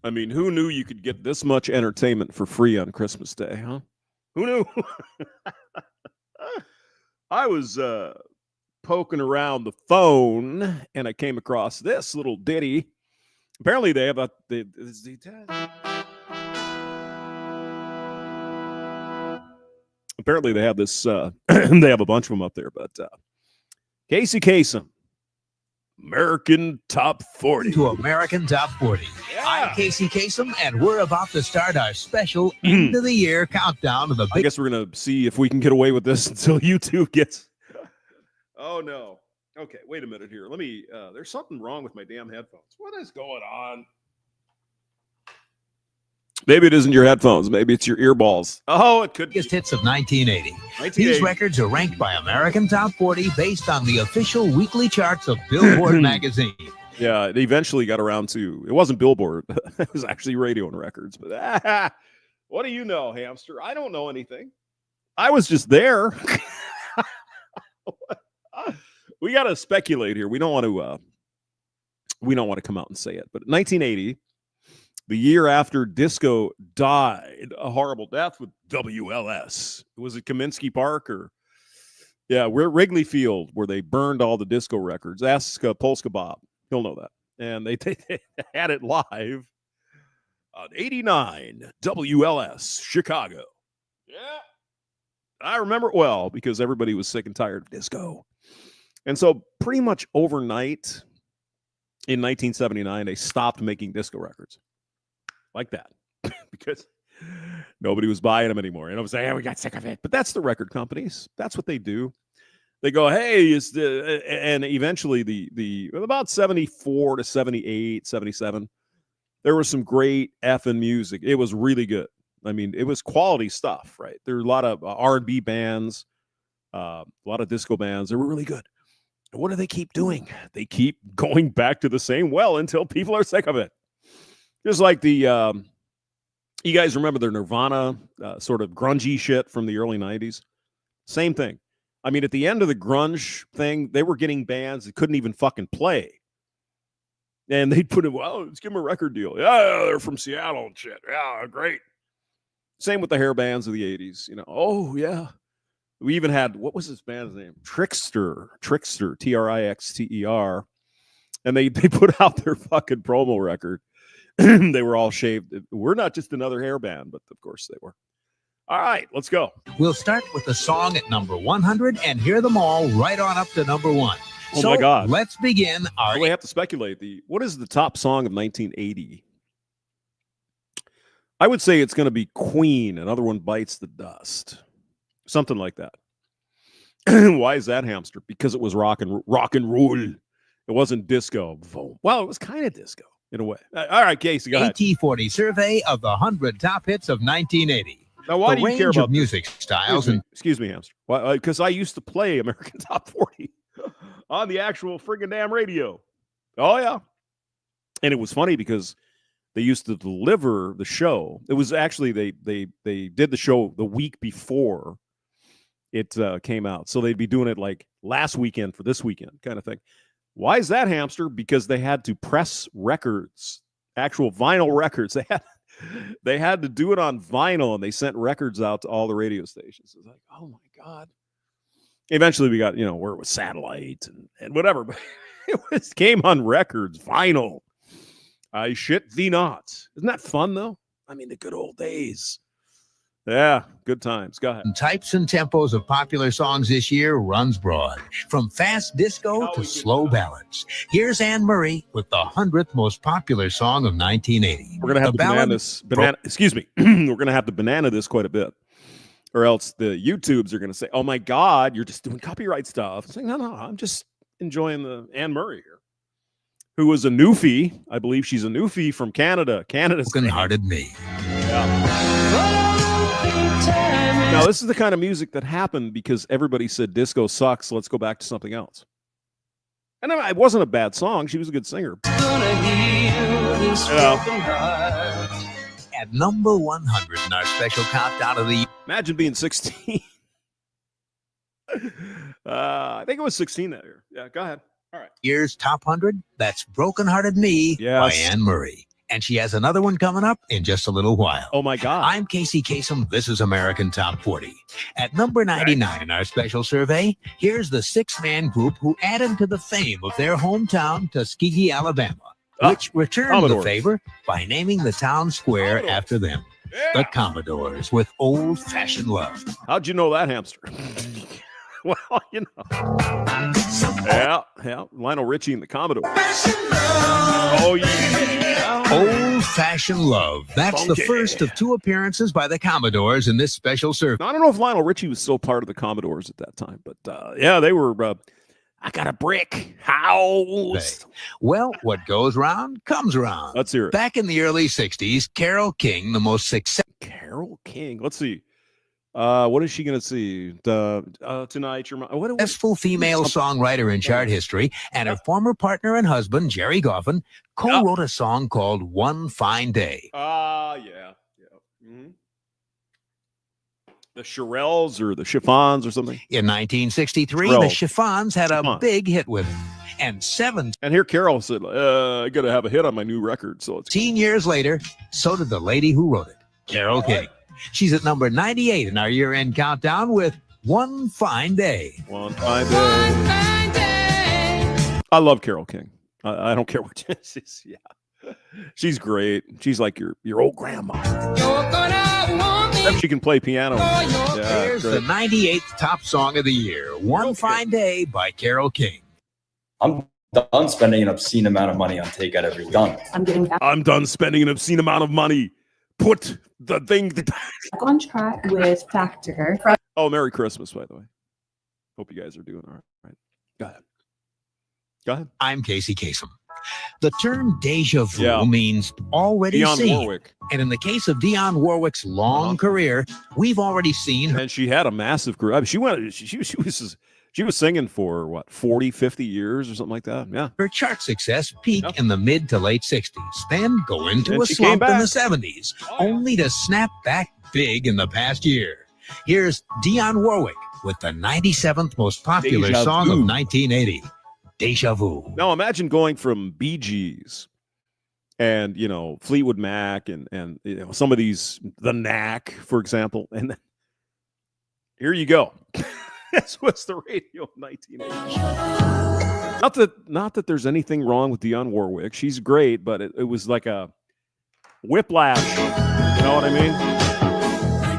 I mean, who knew you could get this much entertainment for free on Christmas Day, huh? Who knew? I was poking around the phone and I came across this little ditty. Apparently, they have apparently they have this. They have a bunch of them up there, but Casem, American Top 40. To American Top 40. Yeah. I'm Casey Kasem, and we're about to start our special end of the year countdown to the big. I guess we're gonna see if we can get away with this until YouTube gets. Oh no. Okay, wait a minute here. Let me. There's something wrong with my damn headphones. What is going on? Maybe it isn't your headphones. Maybe it's your earballs. Oh, it could be. Biggest hits of 1980. These records are ranked by American Top 40 based on the official weekly charts of Billboard magazine. Yeah, it eventually got around to. It wasn't Billboard. It was actually Radio and Records. But what do you know, Hamster? I don't know anything. I was just there. We got to speculate here. We don't want to. We don't want to come out and say it. But 1980. The year after disco died a horrible death with WLS. Was it Kaminsky Park or? Yeah, we're at Wrigley Field where they burned all the disco records. Ask Polska Bob. He'll know that. And they had it live on 89 WLS Chicago. Yeah. I remember it well because everybody was sick and tired of disco. And so pretty much overnight in 1979, they stopped making disco records. Like that, because nobody was buying them anymore. And I was saying, yeah, we got sick of it. But that's the record companies. That's what they do. They go, hey, and eventually the about 74 to 78, 77, there was some great effing music. It was really good. I mean, it was quality stuff, right? There were a lot of R&B bands, a lot of disco bands. They were really good. And what do they keep doing? They keep going back to the same well until people are sick of it. Just like the, you guys remember the Nirvana sort of grungy shit from the early 90s? Same thing. I mean, at the end of the grunge thing, they were getting bands that couldn't even fucking play. And they'd put it, well, let's give them a record deal. Yeah, they're from Seattle and shit. Yeah, great. Same with the hair bands of the 80s. You know, oh, yeah. We even had, what was this band's name? Trickster, Trixter. And they put out their fucking promo record. They were all shaved. We're not just another hair band, but of course they were. All right, let's go. We'll start with the song at number 100 and hear them all right on up to number 1. Oh my God. Let's begin our... We have to speculate. What is the top song of 1980? I would say it's going to be Queen. Another one bites the dust. Something like that. Why is that, Hamster? Because it was rock and roll. It wasn't disco. Well, it was kind of disco. In a way. All right, Casey, go ahead. AT40 survey of the 100 top hits of 1980. Now, why do you care about music styles? Excuse me, Hamster. Because I used to play American Top 40 on the actual friggin' damn radio. Oh, yeah. And it was funny because they used to deliver the show. It was actually, they did the show the week before it came out. So they'd be doing it like last weekend for this weekend kind of thing. Why is that, Hamster? Because they had to press records, actual vinyl records. They had to do it on vinyl, and they sent records out to all the radio stations. It's like, oh my God. Eventually we got, where it was satellite and whatever, but it came on records, vinyl. I shit thee not. Isn't that fun, though? I mean, the good old days. Yeah, good times. Go ahead. Types and tempos of popular songs this year runs broad, from fast disco to slow ballads. Here's Anne Murray with the 100th most popular song of 1980. We're gonna have banana. Excuse me. We're gonna have to banana this quite a bit, or else the YouTubes are gonna say, "Oh my God, you're just doing copyright stuff." I'm saying, no, I'm just enjoying the Anne Murray here, who was a newfie. I believe she's a newfie from Canada. Broken-hearted me. Yeah. Now, this is the kind of music that happened because everybody said disco sucks. Let's go back to something else. And it wasn't a bad song. She was a good singer. At number 100 in our special countdown of the year. Imagine being 16. I think it was 16 that year. Yeah, go ahead. All right. Year's top 100. That's Broken-Hearted Me by Anne Murray. And she has another one coming up in just a little while. Oh, my God. I'm Casey Kasem. This is American Top 40. At number 99 in our special survey, here's the six-man group who added to the fame of their hometown, Tuskegee, Alabama, which returned Commodores. the favor by naming the town square Commodores. after them. The Commodores with Old-Fashioned Love. How'd you know that, Hamster? Well, you know. Yeah. Lionel Richie and the Commodores. Oh, yeah. Old-Fashioned Love. That's the Funky. first of two appearances by the Commodores in this special survey. I don't know if Lionel Richie was still part of the Commodores at that time, but yeah, they were. I got a brick house. Well, what goes round comes round. Let's hear it. Back in the early 60s, Carole King, the most successful Carole King. Let's see. What is she going to see? Tonight, what? female songwriter in chart history, and her former partner and husband, Jerry Goffin, co-wrote a song called One Fine Day. Yeah. Mm-hmm. The Shirelles or the Chiffons or something. In 1963, the Shirelles. Chiffons had a big hit with it. And 17 And here Carol said, I got to have a hit on my new record. So it's years later, so did the lady who wrote it, Carole King. She's at number 98 in our year-end countdown with One Fine Day. One Fine Day. I love Carole King. I don't care what it is. Yeah. She's great. She's like your old grandma. She can play piano. Here's the 98th top song of the year, One Fine Day by Carole King. I'm done spending an obscene amount of money on takeout every done. I'm done spending an obscene amount of money. Put the thing Back on track with Factor. Oh, Merry Christmas, by the way. Hope you guys are doing all right. Go ahead. I'm Casey Kasem. The term deja vu means already Dionne seen. Warwick. And in the case of Dionne Warwick's long career, we've already seen her. And she had a massive career. I mean, she was singing for what, 40, 50 years or something like that. Yeah. Her chart success peak in the mid to late 60s, then go into And a she came slump in back. the 70s, only to snap back big in the past year. Here's Dionne Warwick with the 97th most popular Deja song Vu. of 1980, Deja Vu. Now imagine going from Bee Gees and, Fleetwood Mac and some of these, The Knack, for example. And then here you go. This was the radio of 1980. Not that there's anything wrong with Dionne Warwick. She's great, but it was like a whiplash. You know what I mean?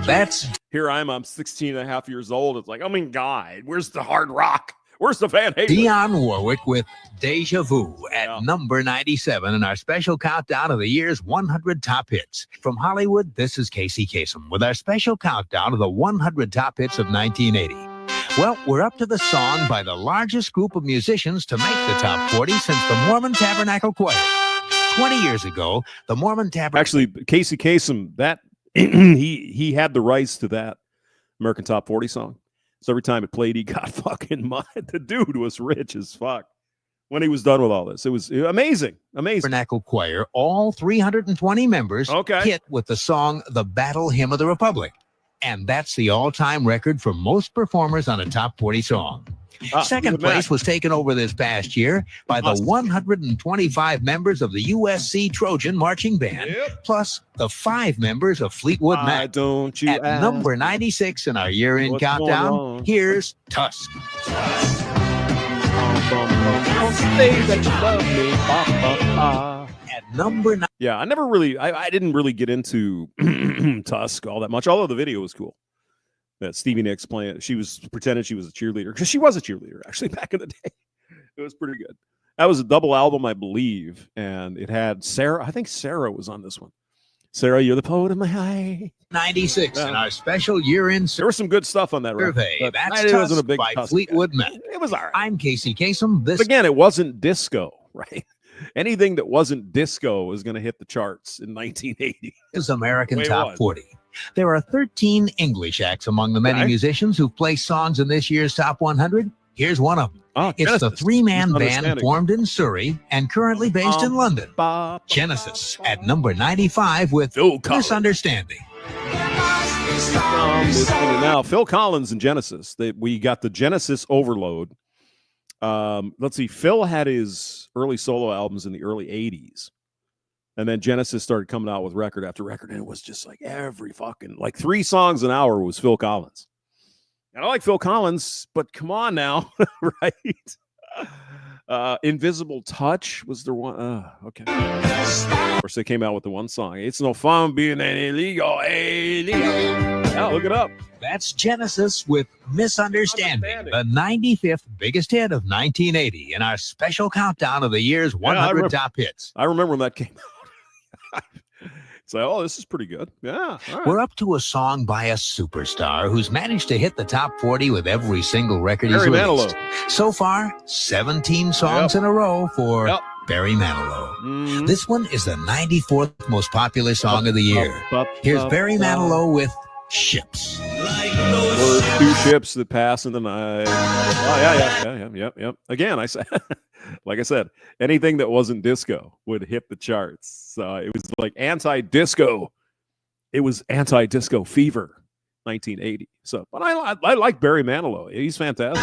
That's Here I'm 16 and a half years old. It's like, oh my God, where's the hard rock? Where's the Van Halen? Dionne Warwick with Deja Vu at number 97 in our special countdown of the year's 100 top hits. From Hollywood, this is Casey Kasem with our special countdown of the 100 top hits of 1980. Well, we're up to the song by the largest group of musicians to make the top 40 since the Mormon Tabernacle Choir. 20 years ago, the Mormon Tabernacle... Actually, Casey Kasem, that he had the rights to that American Top 40 song. So every time it played, he got fucking money. The dude was rich as fuck when he was done with all this. It was amazing. Tabernacle Choir, all 320 members hit with the song The Battle Hymn of the Republic. And that's the all-time record for most performers on a top 40 song. Second place was taken over this past year by the 125 members of the USC Trojan Marching Band, plus the 5 members of Fleetwood Mac. Don't you At number 96 in our year-end What's going countdown, on? here's Tusk. At number 9. Yeah, I didn't really get into Tusk all that much, although the video was cool. That Stevie Nicks playing, she was pretending she was a cheerleader, because she was a cheerleader actually back in the day. It was pretty good. That was a double album, I believe, and it had Sarah. I think Sarah was on this one. Sarah, you're the poet of my eye. 96 in our special year-end There was some good stuff on that survey. record. That's I wasn't a Tusk big by Tusk Fleetwood guy. Mac. It was all right. I'm Casey Kasem. This But again, it wasn't disco, right? Anything that wasn't disco was going to hit the charts in 1980. is American Way it Top was. 40. There are 13 English acts among the many Okay. musicians who've placed songs in this year's Top 100. Here's one of them. It's the Genesis. 3-man band Misunderstanding. formed in Surrey and currently based in London. Genesis at number 95 with Phil Collins. Misunderstanding. Now, Phil Collins and Genesis, we got the Genesis overload. Let's see. Phil had his early solo albums in the early 80s. And then Genesis started coming out with record after record, and it was just like every fucking, like 3 songs an hour was Phil Collins. And I like Phil Collins, but come on now, right? Invisible Touch was the one. Okay. Of course, they came out with the one song. It's no fun being an illegal alien. Yeah, look it up. That's Genesis with Misunderstanding, the 95th biggest hit of 1980 in our special countdown of the year's 100 top hits. I remember when that came out. It's like, oh, this is pretty good. Yeah. All right. We're up to a song by a superstar who's managed to hit the top 40 with every single record he's released. So far, 17 songs in a row for Barry Manilow. This one is the 94th most popular song of the year. Here's Barry Manilow with Ships. We're 2 ships that pass in the night. Oh, yeah. Again, like I said, anything that wasn't disco would hit the charts. So it was like anti-disco. It was anti-disco fever, 1980. So, but I like Barry Manilow. He's fantastic.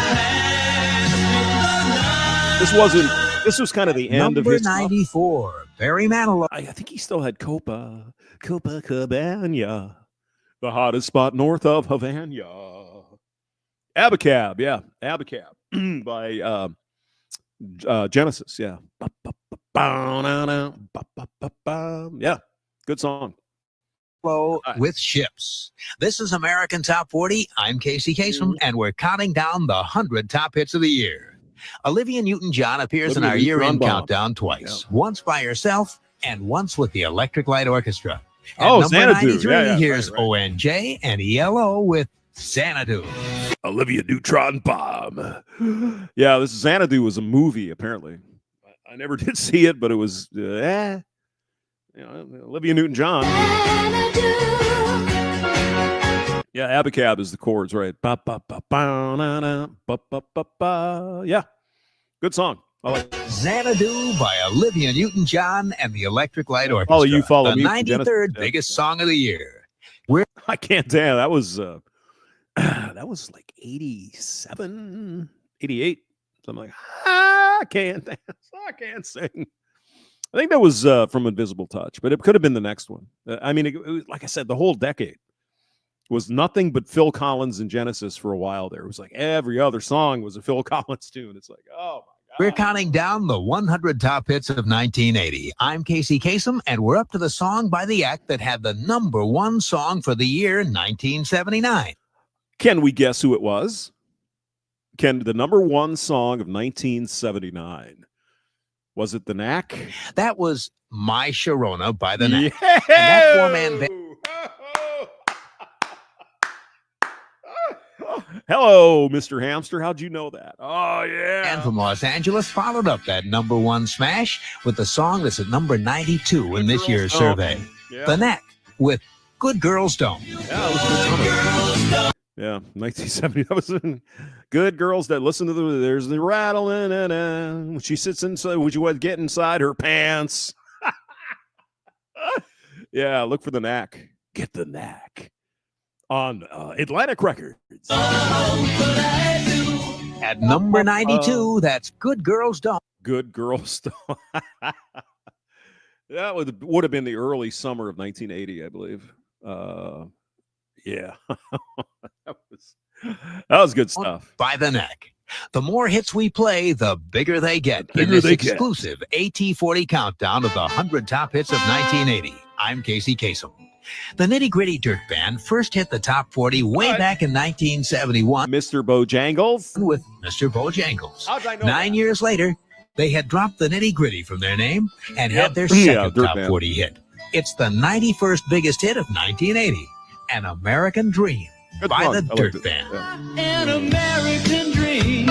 This was kind of the end of his. Number 94, Barry Manilow. I think he still had Copacabana. The hottest spot north of Havana. Abacab, yeah. Abacab by Genesis, yeah. Yeah, good song. With Ships. This is American Top 40. I'm Casey Kasem, and we're counting down the 100 top hits of the year. Olivia Newton-John appears in our year-end countdown twice. Once by herself, and once with the Electric Light Orchestra. At number 93, here's ONJ and ELO with Xanadu. Olivia Newton-John. Yeah, this Xanadu was a movie, apparently. I never did see it, but it was, Olivia Newton-John. Yeah, Abacab is the chords, right? Yeah, good song. I like Xanadu by Olivia Newton-John and the Electric Light Orchestra. Oh, you follow me. The 93rd biggest song of the year. I can't tell. That was like 87, 88. So I'm like, I can't dance. I can't sing. I think that was from Invisible Touch, but it could have been the next one. I mean, it was, like I said, the whole decade was nothing but Phil Collins and Genesis for a while there. It was like every other song was a Phil Collins tune. It's like, oh, my God. We're counting down the 100 top hits of 1980. I'm Casey Kasem, and we're up to the song by the act that had the number 1 song for the year 1979. Can we guess who it was? Can the number 1 song of 1979? Was it The Knack? That was My Sharona by The Knack. Yeah! And that 4-man band. Hello, Mr. Hamster. How'd you know that? Oh, yeah. And from Los Angeles followed up that number 1 smash with the song that's at number 92 in this year's survey. Yeah. The Knack with Good Girls Don't. Yeah, that was good. Yeah, 1970. That was Good Girls That Listen to there's the rattling when she sits inside. Would you get inside her pants? Yeah, look for The Knack. Get The Knack on Atlantic Records. At number 92, that's Good Girls Don't. Good Girls Don't. That would have been the early summer of 1980, I believe. Yeah. that was good stuff. By The Knack. The more hits we play, the bigger they get in this exclusive AT40 countdown of the 100 top hits of 1980. I'm Casey Kasem. The Nitty Gritty Dirt Band first hit the top 40 way back in 1971. Mr. Bojangles? With Mr. Bojangles. How'd I know 9 years later, they had dropped the Nitty Gritty from their name and had their second top 40 hit. It's the 91st biggest hit of 1980, An American Dream by the Dirt Band. An American Dream.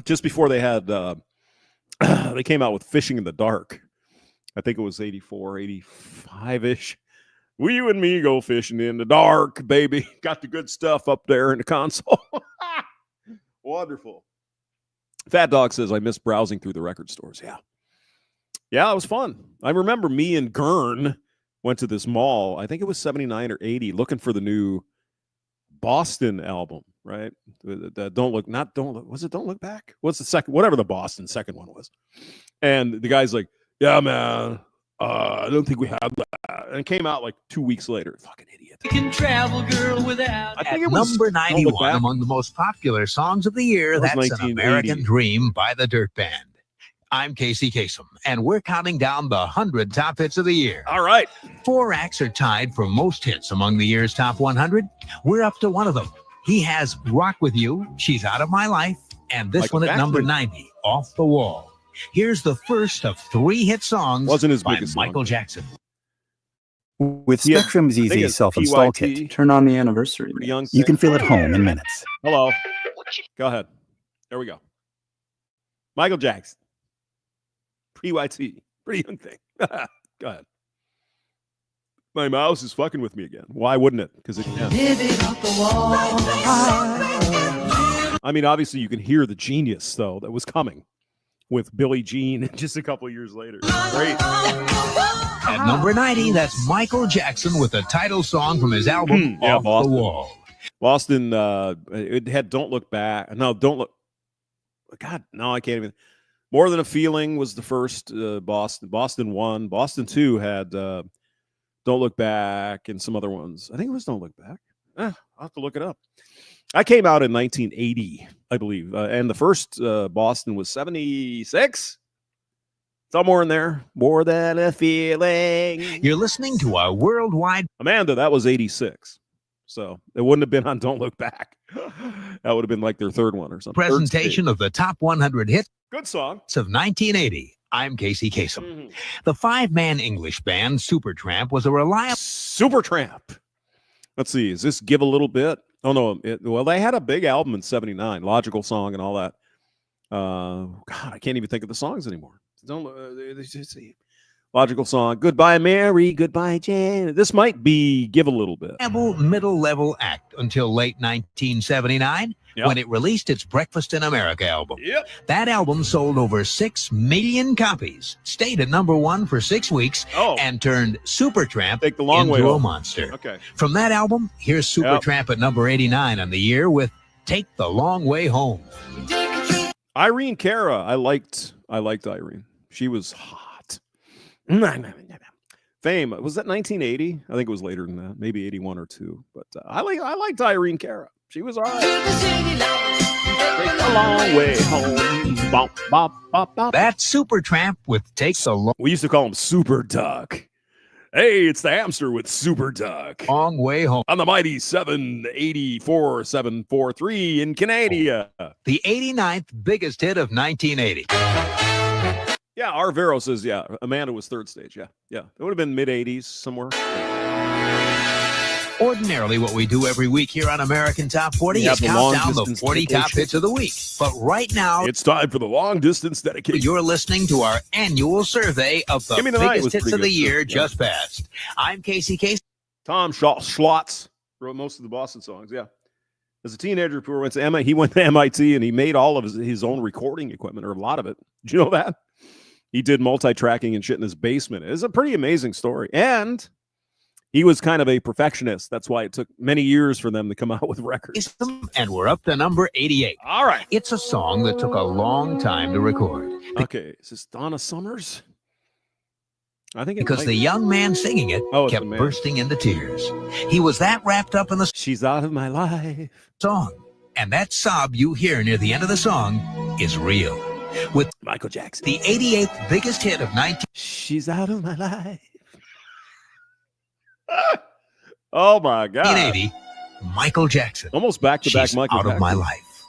Just before they had, they came out with Fishing in the Dark. I think it was 84, 85-ish. We you and me go fishing in the dark, baby. Got the good stuff up there in the console. Wonderful. Fat Dog says, I miss browsing through the record stores. Yeah. Yeah, it was fun. I remember me and Gern went to this mall. I think it was 79 or 80, looking for the new Boston album, right? Don't Look Back? What's the second? Whatever the Boston second one was. And the guy's like, yeah, man, I don't think we have that. And it came out like 2 weeks later. Fucking idiot. You can travel, girl, without. I At think it was number Don't Look 91 Back. among the most popular songs of the year, That was that's An 1980. American Dream by the Dirt Band. I'm Casey Kasem, and we're counting down the 100 top hits of the year. All right. 4 acts are tied for most hits among the year's top 100. We're up to one of them. He has Rock With You, She's Out of My Life, and this Michael one at number Jackson. 90, Off the Wall. Here's the first of 3 hit songs Wasn't his by biggest Michael song. Jackson. With Yeah, Spectrum's I think easy it's self-install PYT. kit, turn on the anniversary. Pretty young You can thing. feel at home in minutes. Hello. Go ahead. There we go. Michael Jackson. PYT. Pretty young thing. Go ahead. My mouse is fucking with me again. Why wouldn't it? Because it can. I mean, obviously, you can hear the genius, though, that was coming with Billie Jean just a couple of years later. Great. At number 90, that's Michael Jackson with the title song from his album, Yeah, Off Boston. the Wall. Boston, it had Don't Look Back. No, Don't Look. God, no, I can't even. More Than a Feeling was the first Boston. Boston 1. Boston 2 had Don't Look Back and some other ones. I think it was Don't Look Back. I'll have to look it up. I came out in 1980, I believe. And the first Boston was 76. Somewhere in there. More Than a Feeling. You're listening to our worldwide Amanda, that was 86. So it wouldn't have been on Don't Look Back. That would have been like their third one or something. Third presentation of the top 100 hits stage. Good song. of 1980. I'm Casey Kasem. Mhm. The 5-man English band Supertramp was a reliable Supertramp. Let's see. Is this Give a Little Bit? Oh, no. Well, they had a big album in 79, Logical Song and all that. God, I can't even think of the songs anymore. See. Logical Song. Goodbye, Mary. Goodbye, Jane. This might be Give a Little Bit. middle-level act until late 1979 Yep. when it released its Breakfast in America album. Yep. That album sold over 6 million copies, stayed at number 1 for 6 weeks, Oh, and turned Supertramp Take the Long Way into a Home. monster. Okay. From that album, here's Supertramp at number 89 on the year with Take the Long Way Home. Irene Cara. I liked Irene. She was hot. Fame. Was that 1980? I think it was later than that. Maybe 81 or 2. But I liked Irene Cara. She was all right. Take a long way home. Bop, bop, bop, bop. That's Supertramp with Take the We used to call him Super Duck. Hey, it's the Hamster with Super Duck. Long Way Home. On the mighty 784-743 in Canada. The 89th biggest hit of 1980. Yeah, Arvero says, yeah, Amanda was third stage. Yeah. It would have been mid-80s somewhere. Ordinarily, what we do every week here on American Top 40 We have is the count long down the distance 40 top dedication. hits of the week. But right now, It's time for the long distance dedication. you're listening to our annual survey of the Give Me the Night biggest was hits pretty of the good, too. year Yeah. just passed. I'm Casey Kasem. Tom Schlotz wrote most of the Boston songs. Yeah. As a teenager, before he went to MIT and he made all of his own recording equipment, or a lot of it. Did you know that? He did multi-tracking and shit in his basement. It's a pretty amazing story. And he was kind of a perfectionist. That's why it took many years for them to come out with records. And we're up to number 88. All right. It's a song that took a long time to record Okay. Is this Donna Summers? I think it because might the be. young man singing it Oh, it's kept the man. bursting into tears. He was that wrapped up in the She's Out of My Life. song. And that sob you hear near the end of the song is real. With Michael Jackson. the 88th biggest hit of She's out of my life. Oh my God. 1980, Michael Jackson. Almost back to back She's Michael out of Jackson. my life.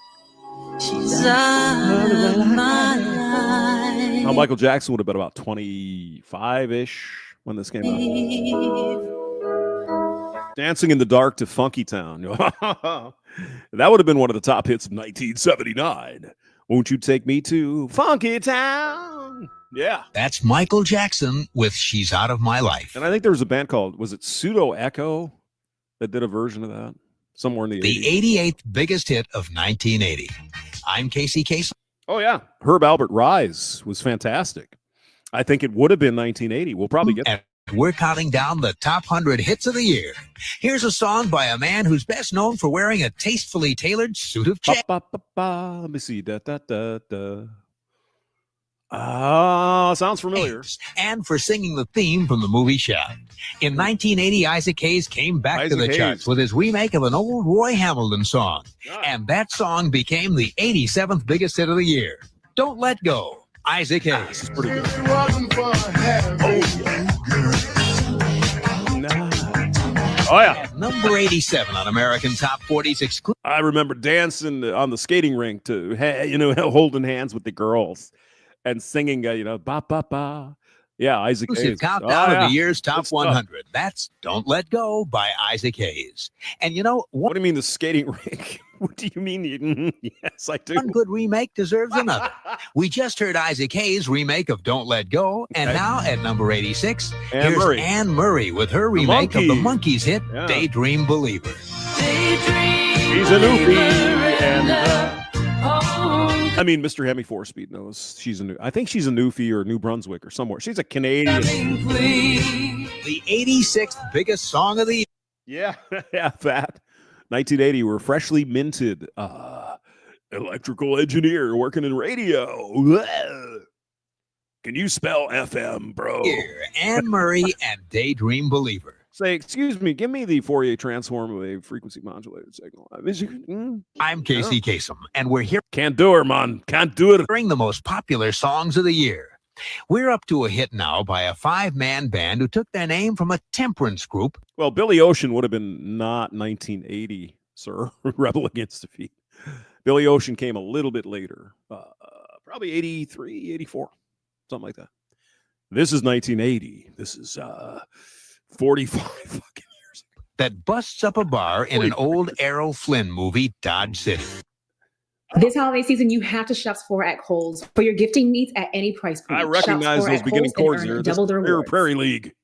She's out of my life. Now, Michael Jackson would have been about 25-ish when this came out. Dancing in the Dark to Funky Town. That would have been one of the top hits of 1979. Won't you take me to Funky Town? Yeah. That's Michael Jackson with She's Out of My Life. And I think there was a band called, was it Pseudo Echo that did a version of that? Somewhere in the The 80s. 88th biggest hit of 1980. I'm Casey Kasem. Oh, yeah. Herb Albert Rise was fantastic. I think it would have been 1980. We'll probably get And we're counting down the top 100 hits of the year. Here's a song by a man who's best known for wearing a tastefully tailored suit of check. Let me see. Da, da, da, da. Oh, sounds familiar. And for singing the theme from the movie Shaft. In 1980, Isaac Hayes came back to the charts with his remake of an old Roy Hamilton song. And that song became the 87th biggest hit of the year. Don't Let Go, Isaac Hayes. This is pretty good. Oh, yeah. At number 87 on American Top 40's exclusive. I remember dancing on the skating rink to, holding hands with the girls and singing, ba, ba, ba. Yeah, Isaac Hayes. Countdown of the year's Top 100. That's Don't Let Go by Isaac Hayes. And what do you mean the skating rink? What do you mean? Yes, I do. One good remake deserves another. We just heard Isaac Hayes' remake of Don't Let Go. And now at number 86, here's Anne Murray with her remake of the Monkees hit, Daydream Believer. She's a newbie. And, I mean, Mr. Hemi 4-Speed knows I think she's a Newfie or New Brunswick or somewhere. She's a Canadian. The 86th biggest song of the year. Yeah, that. 1980, we're freshly minted electrical engineer working in radio. Can you spell FM, bro? Here, Anne Murray and Daydream Believer. Say, excuse me, give me the Fourier transform of a frequency modulated signal. I'm Casey Kasem, and we're here. Can't do her, man. Can't do it. Hearing the most popular songs of the year. We're up to a hit now by a 5-man band who took their name from a temperance group. Well, Billy Ocean would have been not 1980, sir. Rebel Against Defeat. Billy Ocean came a little bit later, probably 83, 84, something like that. This is 1980. This is 45 fucking years ago. That busts up a bar in an old Errol Flynn movie, Dodge City. This holiday season, you have to shop Sephora at Kohl's for your gifting needs at any price point. I recognize those beginning chords here. Double their rewards. Prairie League.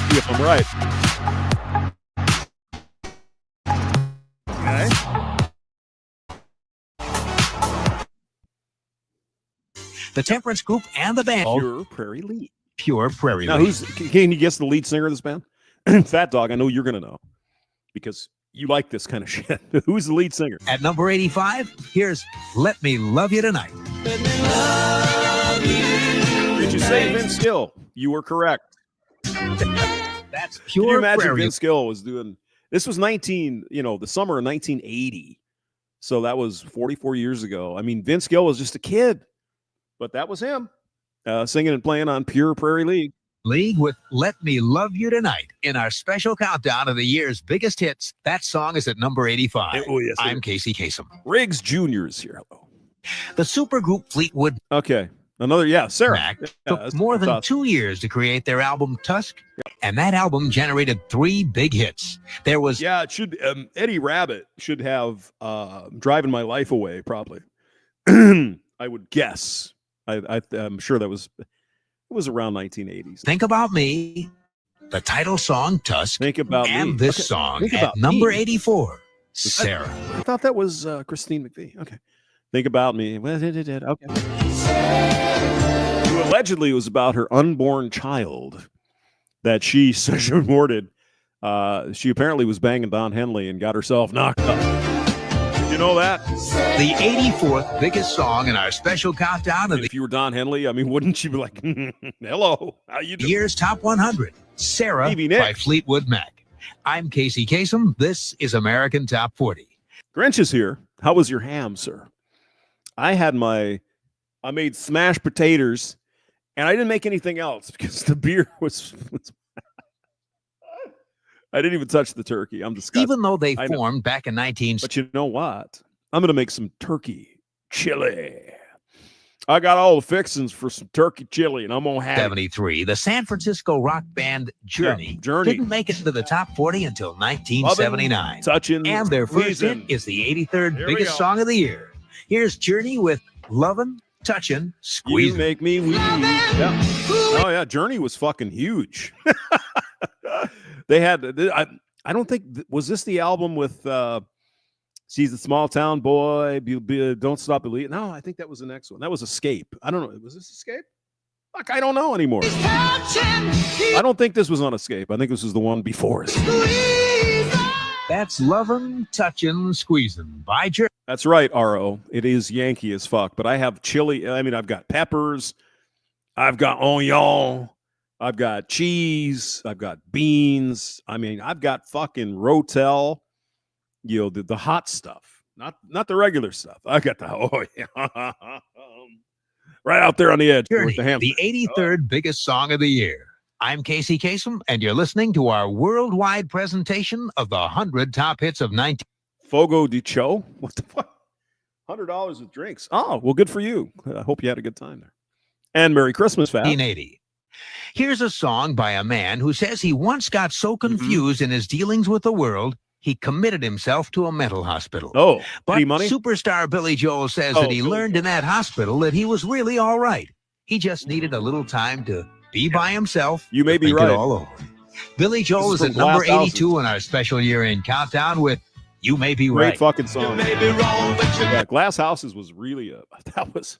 If I'm right. Okay. The temperance group and the band. Pure Prairie League. Pure Prairie Now, League. Can you guess the lead singer of this band? Fat Dog, I know you're going to know because you like this kind of shit. Who's the lead singer? At number 85, here's Let Me Love You Tonight. Let me love you. Did you say Vince Gill? You were correct. That's Can you Pure imagine Prairie. Vince Gill was doing this was the summer of 1980. So that was 44 years ago. I mean, Vince Gill was just a kid, but that was him singing and playing on Pure Prairie League with Let Me Love You Tonight in our special countdown of the year's biggest hits. That song is at number 85. Oh, yes, I'm Casey Kasem. Riggs Jr. is here. Hello. The supergroup Fleetwood Okay. Sarah. Mac took more than 2 years to create their album Tusk, and that album generated 3 big hits. There was it should Eddie Rabbit should have Driving My Life Away, probably. I would guess. I'm sure it was around 1980s. Think About Me, the title song Tusk, Think About and Me. this Okay. song Think at About number Me. 84, Sarah. I thought that was Christine McVie. Okay. Think About Me. Okay. Who allegedly was about her unborn child that she aborted. She apparently was banging Don Henley and got herself knocked up. Did you know that? The 84th biggest song in our special countdown of the If you were Don Henley, I mean, wouldn't you be like, hello, how you doing? year's Top 100, Sarah Stevie Nicks. by Fleetwood Mac. I'm Casey Kasem. This is American Top 40. Grinch is here. How was your ham, sir? I made smashed potatoes, and I didn't make anything else because the beer was I didn't even touch the turkey. I'm disgusted. Even though they I know. formed back in 19... But you know what? I'm going to make some turkey chili. I got all the fixings for some turkey chili, and I'm going to have it. 73, the San Francisco rock band Journey, didn't make it into the top 40 until 1979. Touching, and their first hit squeezing. is the 83rd Here we biggest go. song of the year. Here's Journey with Lovin', Touchin', You Squeezin'. make me weep. Yeah. Oh yeah, Journey was fucking huge. They had. I don't think was this the album with. She's a small town boy. Don't stop believing. No, I think that was the next one. That was Escape. I don't know. Was this Escape? Fuck, I don't know anymore. I don't think this was on Escape. I think this was the one before Escape. That's Lovin', Touchin', Squeezin' by Jerry. That's right, RO. It is Yankee as fuck, but I have chili. I mean, I've got peppers, I've got onion, I've got cheese, I've got beans. I mean, I've got fucking Rotel, the hot stuff, not the regular stuff. I got right out there on the edge. Journey, With the Hamster. the 83rd biggest song of the year. I'm Casey Kasem, and you're listening to our worldwide presentation of the 100 top hits of 19. Fogo de Cho? What the fuck? $100 with drinks. Oh, well, good for you. I hope you had a good time there. And Merry Christmas, Fat. 1980. Here's a song by a man who says he once got so confused in his dealings with the world, he committed himself to a mental hospital. Oh, But any money? superstar Billy Joel says Oh, that he Billy learned in that hospital that he was really all right. He just needed a little time to be by himself. You may to be think right. it all over. Billy Joel This is is at from number Glass 82 in our special year-end countdown with You May Be Great Right. fucking song. may be wrong, but you Yeah, Glass Houses was really that was,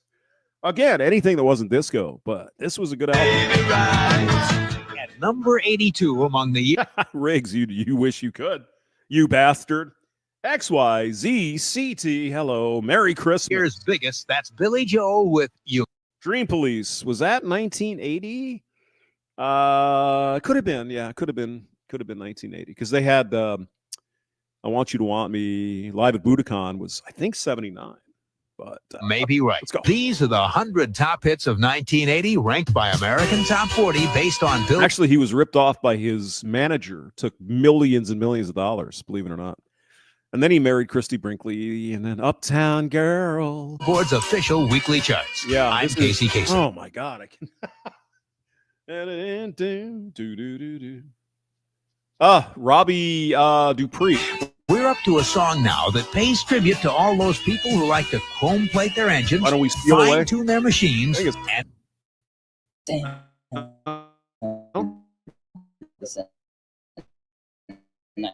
again, anything that wasn't disco, but this was a good album. may be right. At number 82 among the year. Riggs, you wish you could. You bastard. XYZCT, hello. Merry Christmas. Year's biggest, that's Billy Joel with You. Dream Police, was that 1980? Could have been, yeah, could have been 1980 because they had I Want You to Want Me live at Budokan was I think 79, but May be right. let's go. These are the 100 top hits of 1980, ranked by American Top 40 based on Bill. Actually, he was ripped off by his manager, took millions and millions of dollars, believe it or not. And then he married Christy Brinkley and then Uptown Girl. Board's official weekly charts. Yeah, I'm this is- Casey Kasem. Oh my God, I can. Robbie Dupree. We're up to a song now that pays tribute to all those people who like to chrome plate their engines, Why don't we steal away? fine-tune their machines, I think it's- and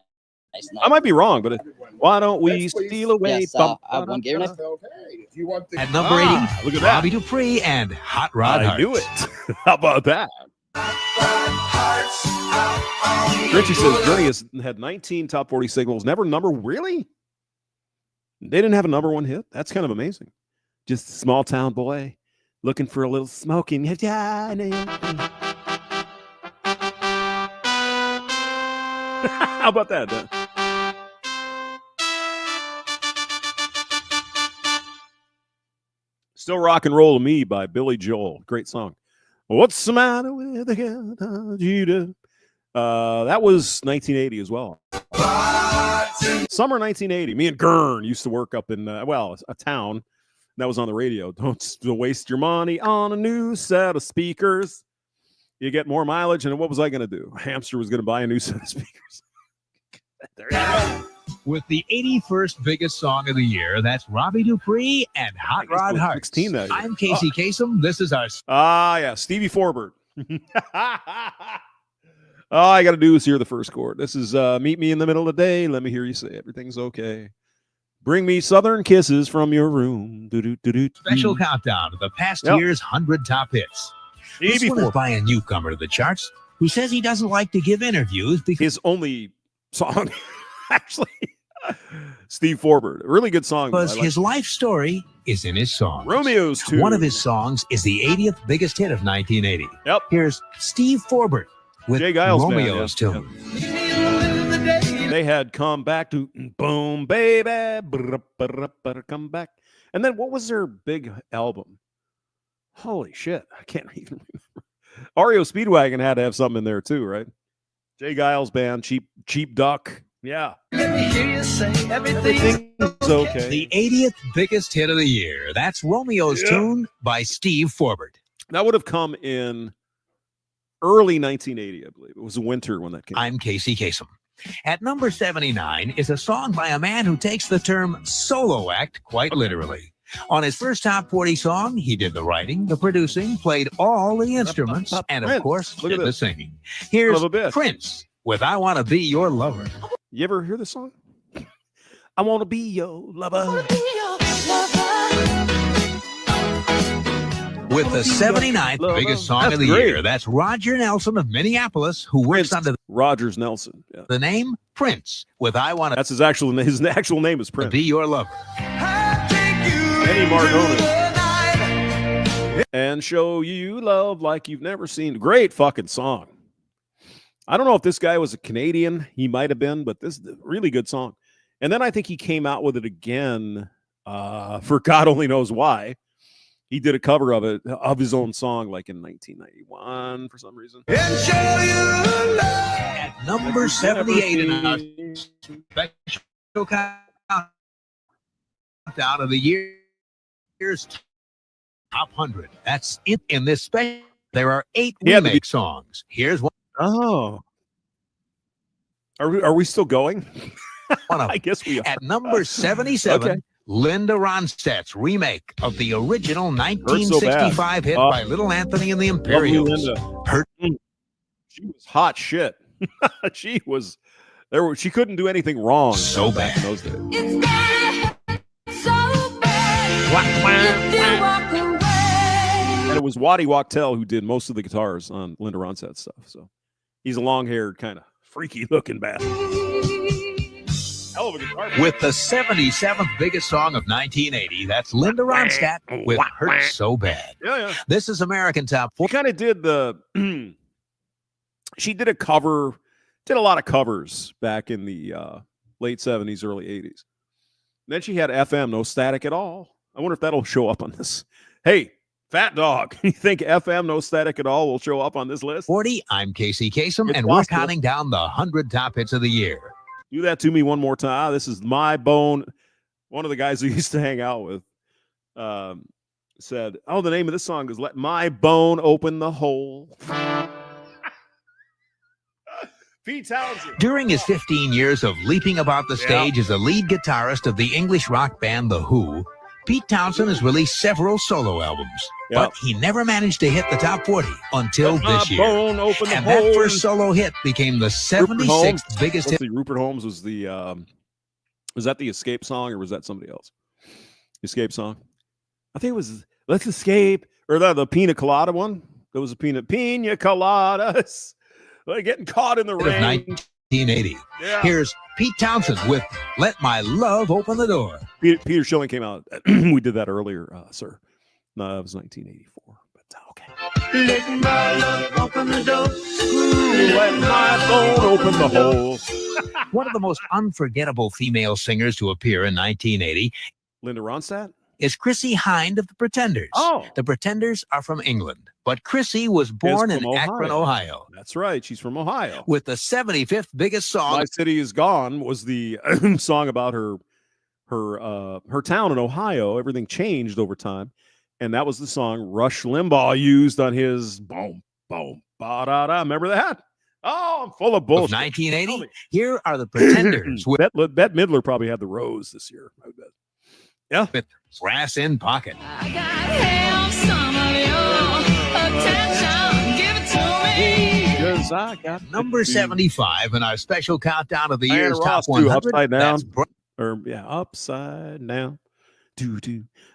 I might be wrong, but why don't we steal away? Yes, I have one game next. at number 80, Look at that. Robbie Dupree and Hot Rod I Hearts. knew it. How about that? Richie says Journey has had 19 top 40 singles, never number. Really? They didn't have a number one hit? That's kind of amazing. Just a small town boy looking for a little smoking. How about that? Still Rock and Roll to Me by Billy Joel. Great song. What's the matter with the girl, Judah? That was 1980 as well. Summer 1980. Me and Gurn used to work up in, a town that was on the radio. Don't waste your money on a new set of speakers. You get more mileage. And what was I going to do? Hamster was going to buy a new set of speakers. There you go. With the 81st biggest song of the year, that's Robbie Dupree and Hot guess Rod we're Hearts. 16 that year. I'm Casey Kasem. This is our Yeah, Stevie Forbert. All I got to do is hear the first chord. This is Meet Me in the Middle of the Day. Let me hear you say everything's okay. Bring me southern kisses from your room. special countdown of the past Yep. year's 100 top hits. This Stevie one is Forbert. by a newcomer to the charts who says he doesn't like to give interviews because His only song, actually. Steve Forbert. A really good song. though. I like his life story is in his songs. Romeo's 2. One of his songs is the 80th biggest hit of 1980. Yep. Here's Steve Forbert with Jay Giles Band, Romeo's yeah. tune. They had come back to boom, baby. Come back. And then what was their big album? Holy shit. I can't even remember. REO Speedwagon had to have something in there too, right? Jay Giles Band, Cheap Duck. Yeah. Let me hear you say Everything's okay. The 80th biggest hit of the year. That's Romeo's Yeah. tune by Steve Forbert. That would have come in early 1980, I believe. It was winter when that came. I'm Casey Kasem. At number 79 is a song by a man who takes the term solo act quite literally. On his first top 40 song, he did the writing, the producing, played all the instruments, and of Prince. course, Look at did the this. singing. Here's Son of a bitch. Prince with I Want to Be Your Lover. You ever hear this song? I want to be your lover. with the 79th biggest song That's of the great. year. That's Roger Nelson of Minneapolis, who works Prince under Rogers Nelson. Yeah. the name Prince with I Want That's his actual name is to Prince. Be Your Lover. Eddie Margolis. And show you love like you've never seen. Great fucking song. I don't know if this guy was a Canadian. He might have been, but this is a really good song. And then I think he came out with it again for God only knows why. He did a cover of it, of his own song, like in 1991 for some reason. At number 78 in our special countdown of the year's top 100. That's it in this special. There are 8 He had to be- remake songs. Here's one Oh. Are we still going? of I them. guess we are. At number 77, Okay. Linda Ronstadt's remake of the original So 1965 hit by Little Anthony and the Lovely Imperials. Linda. Her- She was hot shit. She was she couldn't do anything wrong So back bad. in those days. It's gonna hurt so bad if you walk away. And it was Waddy Wachtel who did most of the guitars on Linda Ronstadt stuff. So he's a long-haired, kind of freaky-looking bastard. Hell of a guitar player. With the 77th biggest song of 1980, that's Linda Ronstadt with Hurt So Bad. Yeah. This is American Top She 40. kind of did she did a cover, did a lot of covers back in the late 70s, early 80s. Then she had FM, no static at all. I wonder if that'll show up on this. Hey, Fat Dog, you think FM, no static at all will show up on this list? 40. I'm Casey Kasem, It's and we're possible. counting down the 100 top hits of the year. Do that to me one more time. This is My Bone. One of the guys who used to hang out with said, the name of this song is Let My Bone Open the Hole. Pete Townsend. During his 15 years of leaping about the stage as a lead guitarist of the English rock band The Who, Pete Townsend has released several solo albums, but he never managed to hit the top 40 until Let my this year. bone open the And hole. that first solo hit became the 76th biggest Let's hit. see, Rupert Holmes was the was that the Escape song or was that somebody else? Escape song? I think it was Let's Escape or the Pina Colada one. There was a Pina Coladas. Like getting caught in the Of rain. 1980. Yeah. Here's Pete Townsend with Let My Love Open the Door. Peter Schilling came out. We did that earlier, sir. No, it was 1984. But okay. Let my love open the door. Let my bone open the hole. One of the most unforgettable female singers to appear in 1980 Linda Ronstadt? is Chrissie Hynde of the Pretenders. Oh, The Pretenders are from England, but Chrissie was born in from Akron, Ohio. that's right. She's from Ohio. With the 75th biggest song My City Is Gone was the song about her town in Ohio. Everything changed over time. And that was the song Rush Limbaugh used on his boom, boom, ba-da-da. Remember that? Oh, I'm full of of bullshit. 1980. Here are the Pretenders with Bette Midler probably had the rose this year. I bet. Yeah. Brass in Pocket. I gotta have some of your attention. Give it to me. 'Cause I got Number 75 in our special countdown of the Diana year's Ross, top too, 100. Upside Down. That's upside down. Do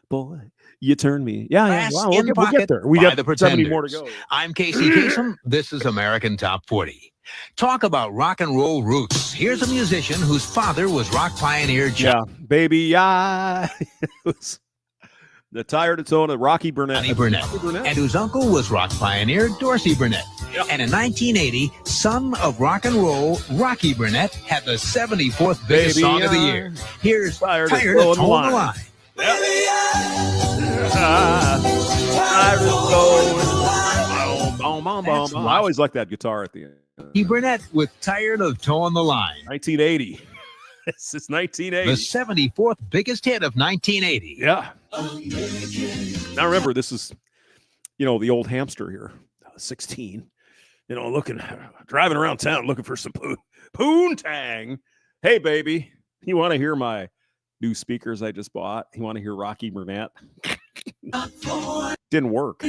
boy, you turn me. Yeah. Brass Wow, in we'll Pocket get there. We by got the 70 more to Pretenders. go. I'm Casey Kasem. This is American Top 40. Talk about rock and roll roots. Here's a musician whose father was rock pioneer Yeah, baby, I was the tired of tone of Rocky Burnett. Johnny Burnett, Rocky Burnett. and whose uncle was rock pioneer Dorsey Burnett. Yeah. And in 1980, son of rock and roll, Rocky Burnett had the 74th biggest Baby, song of the I year. Here's tired Tired of of Towing the Towing the Line. Line. Tired of towing. Boom, boom, boom, That's boom. right. I always like that guitar at the end. Rocky Burnett with Tired of Towing the Line. 1980. This is The 1980. 74th biggest hit of 1980. Yeah. Now remember, this is, the old hamster here, 16. Driving around town looking for some poontang. Hey, baby, you want to hear my new speakers I just bought? You want to hear Rocky Burnett? Didn't work.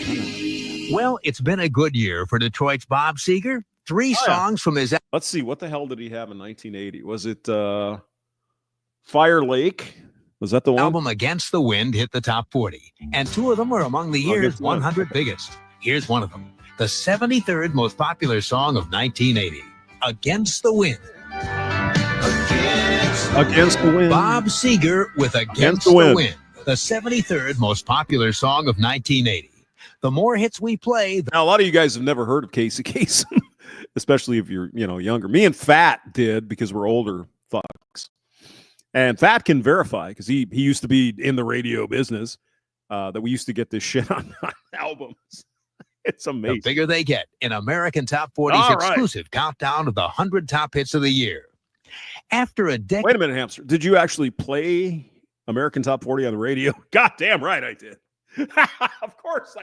Well, it's been a good year for Detroit's Bob Seger. Three Oh, yeah. songs from his Let's see. What the hell did he have in 1980? Was it Fire Lake? Was that the one? album Against the Wind hit the top 40, and two of them are among the year's Against the Wind. 100 biggest. Here's one of them, the 73rd most popular song of 1980, Against the Wind. Against the Wind. Bob Seger with Against the Wind, the 73rd most popular song of 1980. The more hits we play, Now, a lot of you guys have never heard of Casey Kasem, especially if you're, younger. Me and Fat did because we're older fucks. And Fat can verify because he used to be in the radio business that we used to get this shit on albums. It's the amazing. bigger they get in American Top 40's All right. exclusive countdown of the 100 top hits of the year. After a decade Wait a minute, Hamster. Did you actually play American Top 40 on the radio? God damn right I did. Of course.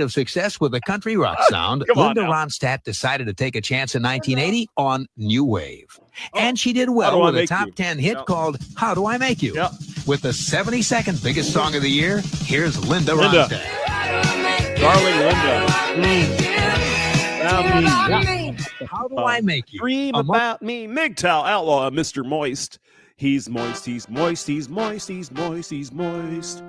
of success with a country rock sound, Come on Linda now. Ronstadt decided to take a chance in 1980 on New Wave. Oh, And she did How well Do I with a Make top You? 10 hit Yep. called How Do I Make You? Yep. With the 72nd biggest song of the year, here's Linda Linda. Ronstadt. Darling Linda. How do I make you? Dream Among- about me. MGTOW Outlaw, Mr. Moist. He's moist, he's moist, he's moist, he's moist, he's moist.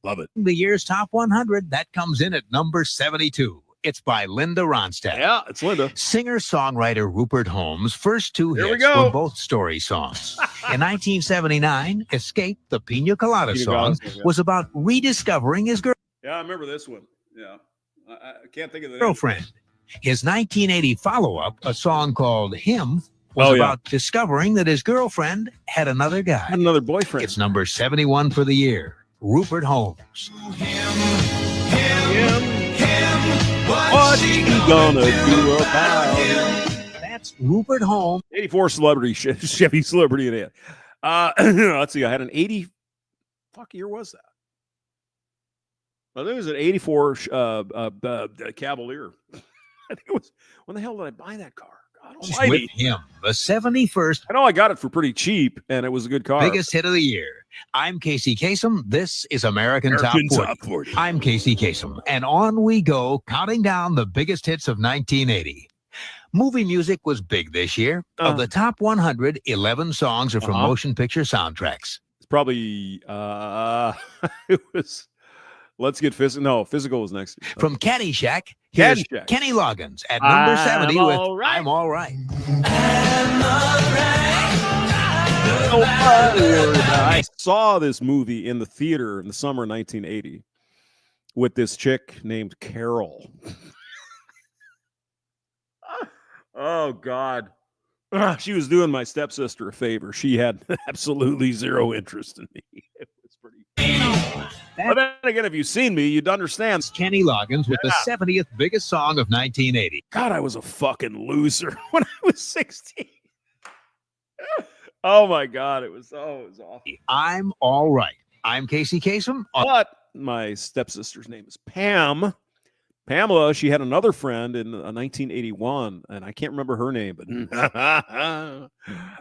Love it. The year's top 100, that comes in at number 72. It's by Linda Ronstadt. Yeah, it's Linda. Singer-songwriter Rupert Holmes' first two Here we hits go. were both story songs. In 1979, Escape, the Pina Colada Pina song, Colada, yeah. was about rediscovering his Yeah, I remember this one. Yeah. I can't think of the name. girlfriend. His 1980 follow-up, a song called Him, was Oh, yeah. about discovering that his girlfriend had another guy. Had another boyfriend. It's number 71 for the year. Rupert Holmes. What you gonna do about it? That's Rupert Holmes. 84 celebrity, Chevy celebrity in it. Let's see. I had an 80. Fuck year was that? I think it was an 84 Cavalier. I think it was. When the hell did I buy that car? God With almighty. him, the 71st I know I got it for pretty cheap, and it was a good car. biggest hit of the year. I'm Casey Kasem. This is American Top 40. I'm Casey Kasem, and on we go, counting down the biggest hits of 1980. Movie music was big this year. Of the top 100, 11 songs are from motion picture soundtracks. It's probably it was. Let's get physical. No, physical was next. From Caddyshack, here's Caddyshack. Kenny Loggins at number I'm 70 with all right. I'm All Right. I saw this movie in the theater in the summer of 1980 with this chick named Carol. Oh, God. She was doing my stepsister a favor. She had absolutely zero interest in me. It was pretty. But then again, if you've seen me, you'd understand. That's Kenny Loggins with the 70th biggest song of 1980. God, I was a fucking loser when I was 16. Oh, my God. It was awful. I'm All Right. I'm Casey Kasem. But my stepsister's name is Pam. Pamela, she had another friend in 1981, and I can't remember her name, but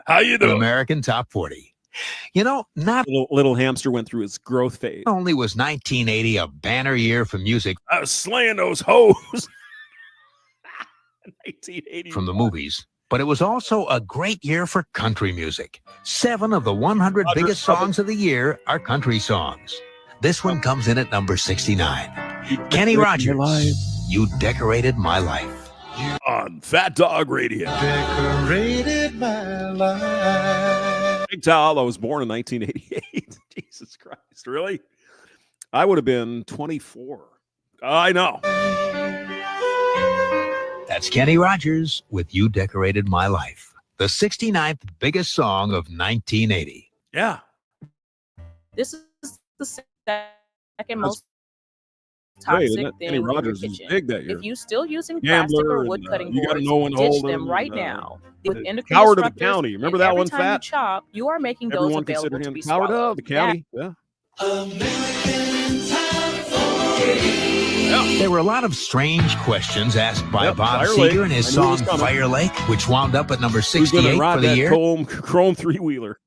how you The doing? American Top 40. You know, not Little Hamster went through its growth phase. only was 1980 a banner year for music I was slaying those hoes. 1980 from the movies, but it was also a great year for country music. 7 of the 100 Roger, biggest Roger. songs of the year are country songs. This one comes in at number 69. Kenny Rogers, You Decorated My Life. on Fat Dog Radio. Decorated my life. Big Tal, I was born in 1988. Jesus Christ, really? I would have been 24. I know. That's Kenny Rogers with You Decorated My Life, the 69th biggest song of 1980. Yeah. This is the second most Great, toxic isn't it? thing Kenny in your Rogers was kitchen. big that year. If you still using plastic Gambler or wood and, cutting you gotta boards, know when to ditch hold them them, right and, now. With the endocrine coward of the disruptors, county. Remember and that every one, time Fat? You chop, you are making Everyone those available considered to him be coward swallowed. of the county. Yeah. There were a lot of strange questions asked by Yep, Bob Fire Lake. Seger in his I knew it was song coming. Fire Lake, which wound up at number Who's going 68 to ride for the that year. chrome three-wheeler?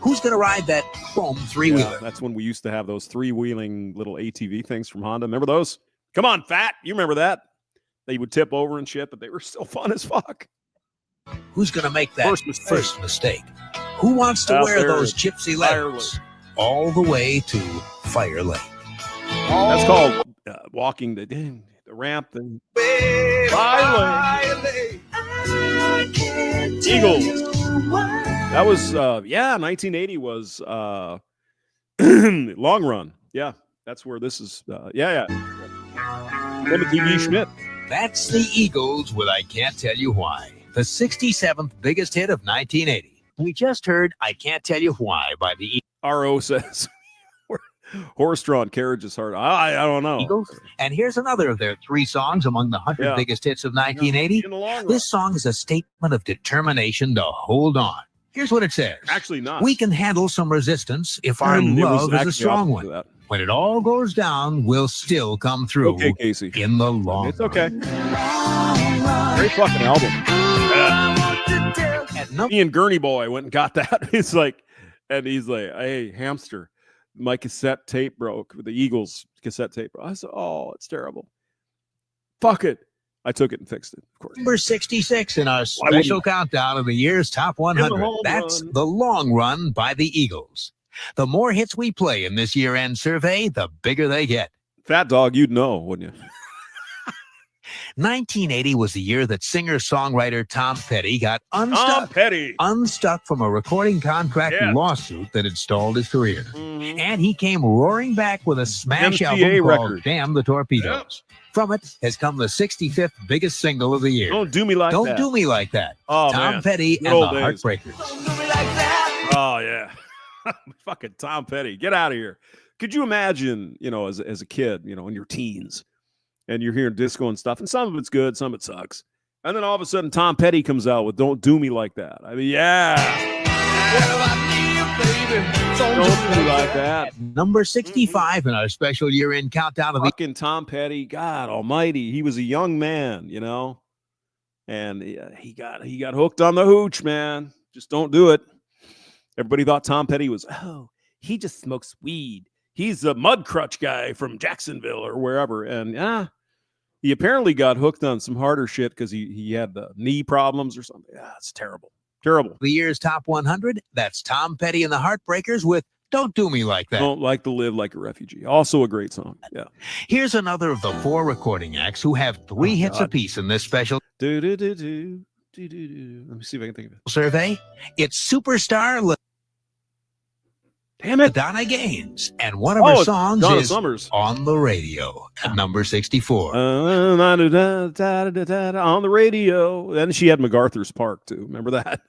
Who's going to ride that chrome three-wheeler? Yeah, that's when we used to have those three-wheeling little ATV things from Honda. Remember those? Come on, Fat. You remember that? They would tip over and shit, but they were still fun as fuck. Who's going to make that First mistake. Who wants to Out wear there, those gypsy Fire letters all the way to Fire Lake? That's called walking the ramp and Fire Lake. Eagles. That was 1980 was Long Run. Yeah, that's where this is. Timothy B. Schmidt. That's the Eagles with I Can't Tell You Why, the 67th biggest hit of 1980. We just heard I Can't Tell You Why by the R.O. says horse-drawn carriage is hard. I don't know. Eagles. And here's another of their 3 songs among the 100 biggest hits of 1980. In the long run. This song is a statement of determination to hold on. Here's what it says. Actually not. We can handle some resistance if our love is a strong one. When it all goes down, we'll still come through. Okay, Casey. In the long It's okay. Great fucking album. Me and Gurney Boy went and got that. He's like, hey, Hamster, my cassette tape broke. The Eagles cassette tape broke. I said, oh, it's terrible. Fuck it. I took it and fixed it, of course. Number 66 in our special countdown of the year's top 100. That's The Long Run by the Eagles. The more hits we play in this year-end survey, the bigger they get. Fat Dog, you'd know, wouldn't you? 1980 was the year that singer-songwriter Tom Petty got unstuck from a recording contract lawsuit that had stalled his career. Mm-hmm. And he came roaring back with a smash MCA album record. called Damn the Torpedoes. From it has come the 65th biggest single of the year. Don't Do Me Like That. Don't Do Me Like That. Oh, Tom man. Petty Good and the old days. Heartbreakers. Oh, yeah. Fucking Tom Petty. Get out of here. Could you imagine, as a kid, in your teens, and you're hearing disco and stuff, and some of it's good, some of it sucks. And then all of a sudden, Tom Petty comes out with Don't Do Me Like That. I mean, Don't Do Me Like That. Number 65 in our special year-end countdown of the Fucking Tom Petty, God almighty. He was a young man, and he got hooked on the hooch, man. Just don't do it. Everybody thought Tom Petty was, he just smokes weed. He's a mud crutch guy from Jacksonville or wherever. And he apparently got hooked on some harder shit because he had knee problems or something. It's terrible. Terrible. The year's top 100. That's Tom Petty and the Heartbreakers with Don't Do Me Like That. Don't Like to Live Like a Refugee. Also a great song. Yeah. Here's another of the 4 recording acts who have 3 hits apiece in this special Let me see if I can think of it. survey. It's Superstar Damn it. Donna Gaines, and one of her songs Donna is Summers. On the Radio at number 64. On the radio. And she had MacArthur's Park, too. Remember that?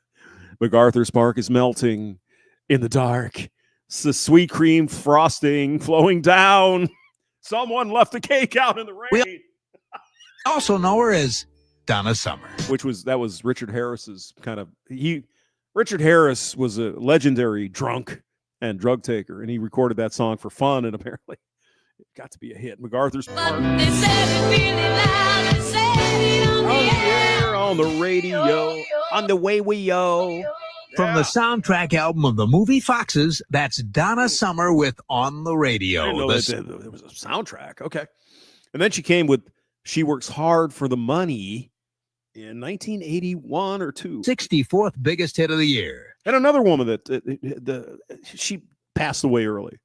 MacArthur's Park is melting in the dark. It's the sweet cream frosting flowing down. Someone left the cake out in the rain. We also know her as Donna Summer. That was Richard Harris's kind of... Richard Harris was a legendary drunk and drug taker, and he recorded that song for fun, and apparently it got to be a hit. MacArthur's Park. They said it really loud and said it on the air. On the radio, on the way we yo. From the soundtrack album of the movie Foxes, that's Donna Summer with On the I Radio. didn't know that there was a soundtrack. Okay. And then she came with She Works Hard for the Money in 1981 or 2. 64th biggest hit of the year. And another woman that she passed away early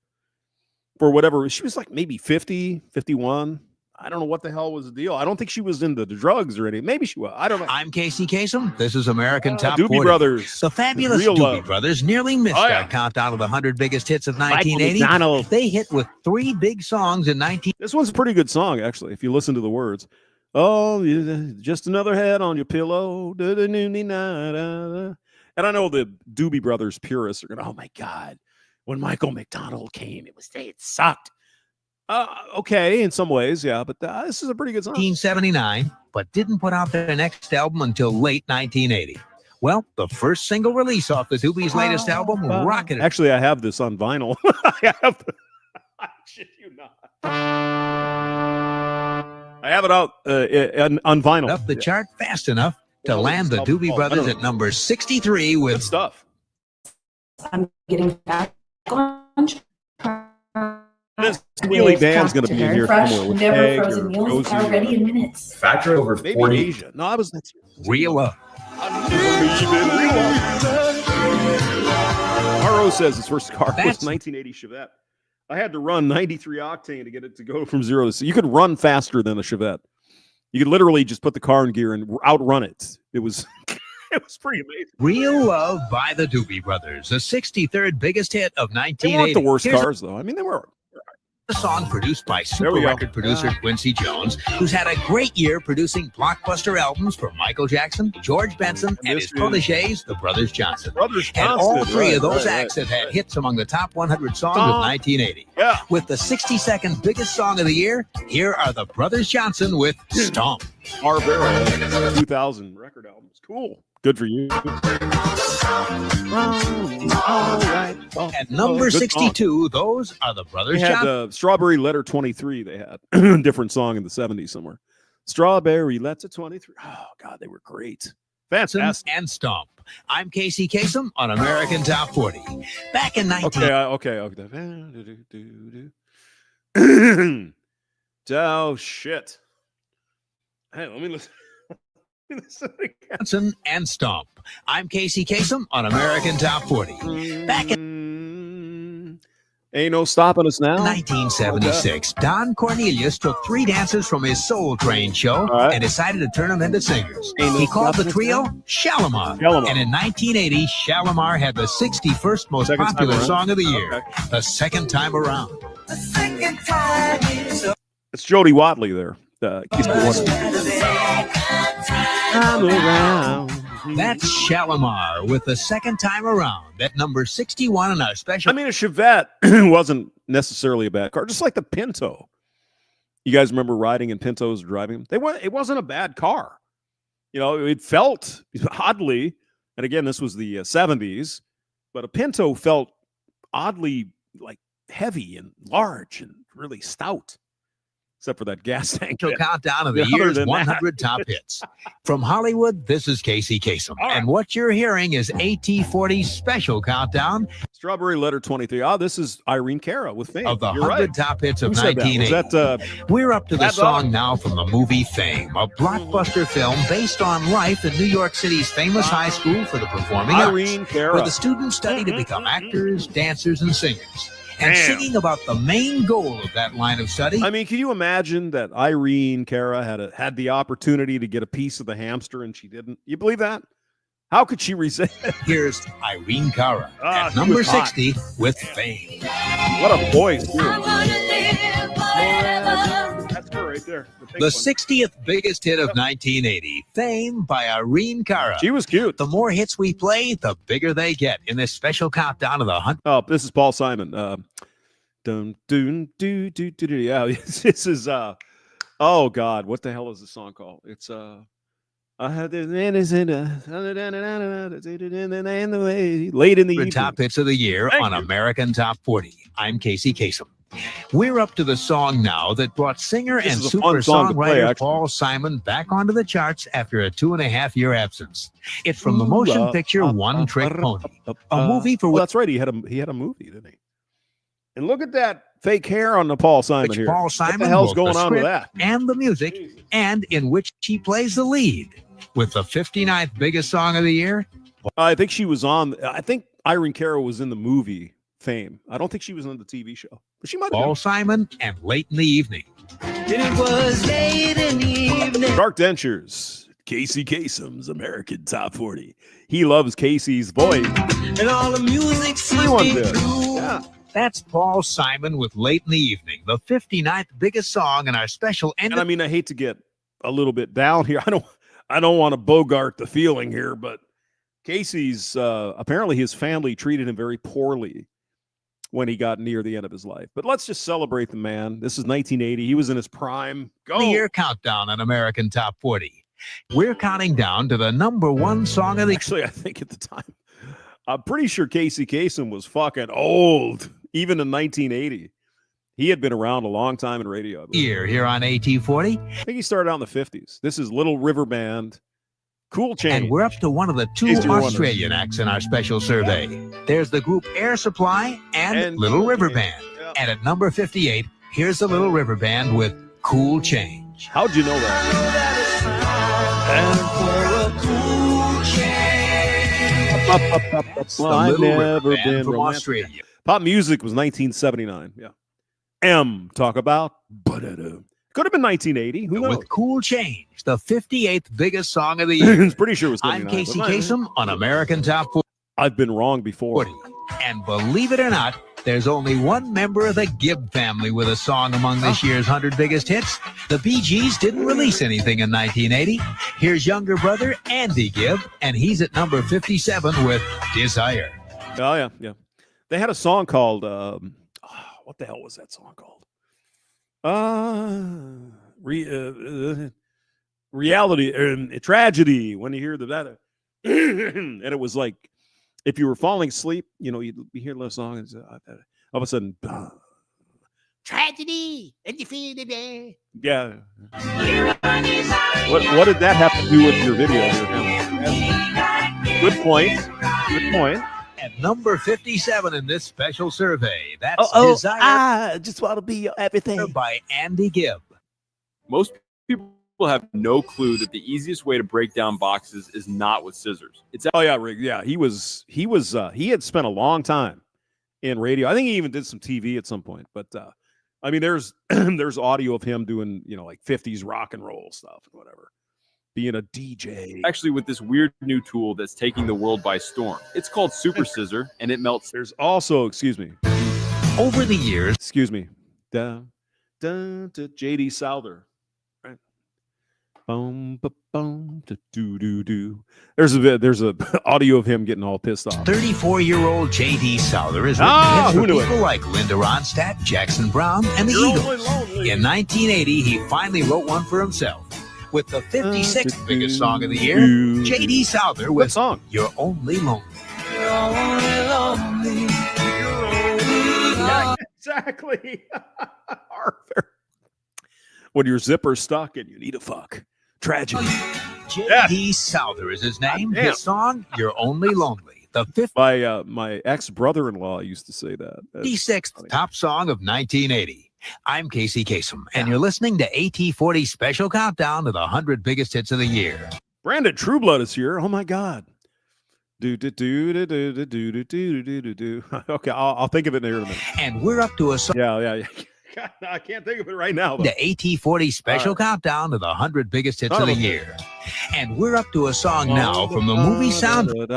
for whatever. She was like maybe 50, 51. I don't know what the hell was the deal. I don't think she was into the drugs or anything. Maybe she was. I don't know. I'm Casey Kasem. This is American Top Doobie 40. Brothers. The fabulous Real Doobie love. Brothers nearly missed our countdown of the 100 biggest hits of 1980. McDonald. They hit with 3 big songs in 19. This one's a pretty good song, actually, if you listen to the words. Oh, just another head on your pillow. And I know the Doobie Brothers purists are going, oh my God, when Michael McDonald came, it sucked. Okay, in some ways, yeah, but this is a pretty good song. 1979, but didn't put out their next album until late 1980. Well, the first single release off the Doobies' latest album rocketed. Actually, I have this on vinyl. I shit you not. I have it out on vinyl. Up the chart fast enough to land the Doobie Brothers at number 63 Good with stuff. I'm getting back on This Steely Dan's going to be in here fresh, somewhere with never egg frozen or meals Rosie are ready or in minutes. Factor over maybe 40. Asia. No, I was Real Love. RO says his first car was That's- 1980 Chevette. I had to run 93 octane to get it to go from 0 to 6. You could run faster than a Chevette. You could literally just put the car in gear and outrun it. It was it was pretty amazing. Real Love by the Doobie Brothers, the 63rd biggest hit of They 1980. weren't the worst Here's cars, though. I mean, they were. a song produced by There we super go. record producer Quincy Jones, who's had a great year producing blockbuster albums for Michael Jackson, George Benson, and his protégés, the Brothers Johnson. Brothers And Johnson, all three of those right, acts have had hits among the top 100 songs Tom. of 1980. Yeah. With the 62nd biggest song of the year, here are the Brothers Johnson with Stomp. Barbara 2000 record albums. Cool. Good for you. At number Good song. 62, those are the Brothers They had Johnson. Strawberry Letter 23. They had different song in the 70s somewhere. Strawberry Letter 23. Oh, God, they were great. Fantastic. And Stomp. I'm Casey Kasem on American Top 40. Back in 19... Okay. Oh, shit. Hey, let me listen. Johnson and Stomp. I'm Casey Kasem on American Top 40. Back in Ain't no stopping us now. 1976, Don Cornelius took 3 dancers from his Soul Train show right. and decided to turn them into singers. Ain't no He called the stopping us trio now. Shalimar. Shalimar. And in 1980, Shalimar had the 61st most Second time popular around. song of the year, Okay. the second time around. It's Jody Watley there. In case you're wondering. I'm around. That's Shalimar with the second time around at number 61 in our special. I mean, a Chevette wasn't necessarily a bad car, just like the Pinto. You guys remember riding in Pintos, driving them? It wasn't a bad car. You know, it felt oddly, and again, this was the 70s, but a Pinto felt oddly like heavy and large and really stout, except for that gas tank. Special countdown of the Other year's than that. 100 top hits. From Hollywood, this is Casey Kasem. All right. And what you're hearing is AT40's special countdown Strawberry Letter 23. Oh, this is Irene Cara with Fame. of the You're 100 right. top hits of Who said that? Was 1980. that We're up to the That's song all. now from the movie Fame, a blockbuster film based on life in New York City's famous high school for the performing Irene arts, Cara? where the students study to become actors, dancers, and singers. And Damn. singing about the main goal of that line of study. I mean, can you imagine that Irene Cara had the opportunity to get a piece of the hamster and she didn't? You believe that? How could she resist? Here's Irene Cara Ah, at she number was hot. 60 with Fame. What a voice, dude. I wanna live forever. That's her right there. The 60th biggest hit of 1980, Fame by Irene Cara. She was cute. The more hits we play, the bigger they get in this special countdown of the 100. Oh, this is Paul Simon. Dun, dun, doo, doo, doo, doo. Yeah, this is oh God, what the hell is the song called? It's I had this late in the evening. top hits of the year Thank on you. American Top 40. I'm Casey Kasem. We're up to the song now that brought singer This and is a fun super song to play, songwriter actually. Paul Simon back onto the charts after a 2.5-year absence. It's from the Ooh, motion picture One Trick Pony, a movie for well, which that's right. He had a movie, didn't he? And look at that fake hair on the Paul Simon here. Paul What Simon the hell's wrote going the on with script that? and the music, Jesus. and in which he plays the lead with the 59th biggest song of the year. I think she was on. I think Irene Cara was in the movie Fame. I don't think she was on the TV show, but she might have Paul been. Simon and Late in the Evening. It was late in the evening. Dark Dentures. Casey Kasem's American Top 40. He loves Casey's voice. And all the music Everyone seemed did. blue. Yeah. That's Paul Simon with Late in the Evening, the 59th biggest song in our special end. And I mean, I hate to get a little bit down here. I don't want to bogart the feeling here, but Casey's apparently his family treated him very poorly when he got near the end of his life. But let's just celebrate the man. This is 1980. He was in his prime. Go. The year countdown on American Top 40. We're counting down to the number 1 song of the Actually, I think at the time, I'm pretty sure Casey Kasem was fucking old, even in 1980. He had been around a long time in radio. I believe. year here on AT40. I think he started out in the 50s. This is Little River Band. Cool Change. And we're up to one of the 2 Case you're wondering. Australian acts in our special survey. There's the group Air Supply and Little River Band. Yeah. And at number 58, here's the Little River Band with Cool Change. How'd you know that? It's the Well, I've Little River never Band been from romantic. Australia. Pop music was 1979. Yeah. M, talk about. Ba-da-da. Could have been 1980. Who knows? With Cool Change, the 58th biggest song of the year. I'm pretty sure it was I'm 79. Casey but Kasem on American Top I've been wrong before. 40. And believe it or not, there's only one member of the Gibb family with a song among this year's 100 biggest hits. The Bee Gees didn't release anything in 1980. Here's younger brother Andy Gibb, and he's at number 57 with Desire. Oh, yeah, yeah. They had a song called, what the hell was that song called? Reality, tragedy. When you hear that, and it was like, if you were falling asleep, you know, you hear the song, and all of a sudden, Tragedy, and you feel the day. yeah. What did that have to do with your video here? Good point. Good point. At number 57 in this special survey, that's Oh, Desire I just want to be your everything. by Andy Gibb. Most people have no clue that the easiest way to break down boxes is not with scissors. It's Oh yeah, Rick. Yeah, he had spent a long time in radio. I think he even did some TV at some point. But I mean, there's there's audio of him doing, you know, like 50s rock and roll stuff and whatever, being a DJ. actually with this weird new tool that's taking the world by storm. It's called Super Scissor, and it melts. There's also, excuse me, Over the years, JD Souther. Right. Boom, boom, do do do. There's a audio of him getting all pissed off. 34-year-old J.D. Souther is Ah, written who hits knew for it? people like Linda Ronstadt, Jackson Brown, and the Eagles. In 1980, he finally wrote one for himself. With the 56th biggest song of the year, J.D. Souther What with song? You're Only Lonely. Yeah, exactly. Arthur. When your zipper's stuck and you need a fuck. Tragedy. J.D. Souther is his name. Damn. His song, You're Only Lonely. The My ex-brother-in-law used to say that. That's 56th funny. top song of 1980. I'm Casey Kasem, and you're listening to AT40 Special Countdown to the 100 biggest hits of the year. Brandon Trueblood is here. Oh my God. Do do do do do do do do do do do. Okay, I'll think of it in a minute. And we're up to a song. Yeah. God, I can't think of it right now. Though. The AT40 Special Countdown to the 100 biggest hits of the year. And we're up to a song now from the movie soundtrack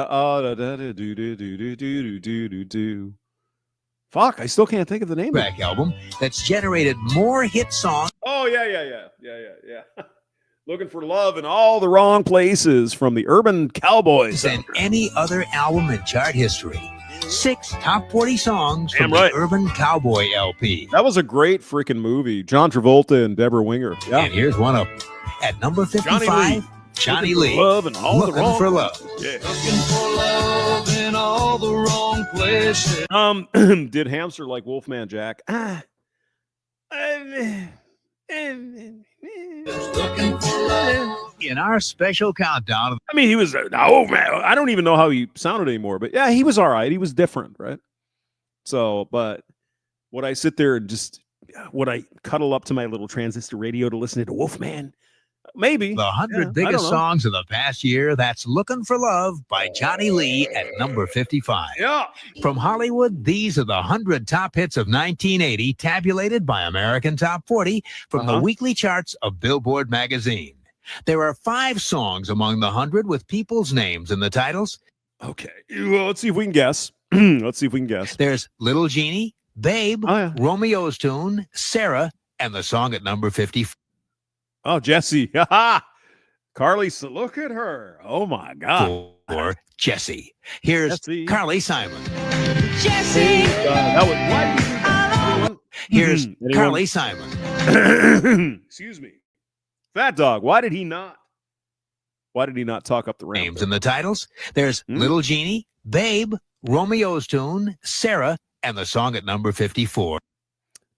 Fuck, I still can't think of the name of it. album that's generated more hit songs Oh, yeah. Looking for love in all the wrong places from the Urban Cowboys. than any other album in chart history. 6 top 40 songs from Damn right. the Urban Cowboy LP. That was a great freaking movie. John Travolta and Deborah Winger. Yeah. And here's one of them. At number 55, Johnny Lee. Love and all the Looking wrong for Love. Yeah. Looking for love in all the wrong places. Did Hamster like Wolfman Jack? Looking for love. In our special countdown, I mean, he was, oh man, I don't even know how he sounded anymore, but yeah, he was all right. He was different, right? So, but would I sit there and would I cuddle up to my little transistor radio to listen to Wolfman? Maybe. the 100 Yeah, I biggest don't know. songs of the past year, that's Looking for Love by Johnny Lee at number 55. Yeah. From Hollywood, these are the 100 top hits of 1980, tabulated by American Top 40 from the weekly charts of Billboard magazine. There are 5 songs among the 100 with people's names in the titles. Okay. Well, let's see if we can guess. There's Little Genie, Babe, Oh, yeah. Romeo's Tune, Sarah, and the song at number 54. Oh, Jesse. Carly, look at her. Oh, my God. For Jesse. Here's Jesse. Carly Simon. Jesse. That was what? Here's Anyone? Carly Simon. Excuse me. Fat Dog. Why did he not talk up the ramp? Names in the titles. There's Little Genie, Babe, Romeo's Tune, Sarah, and the song at number 54.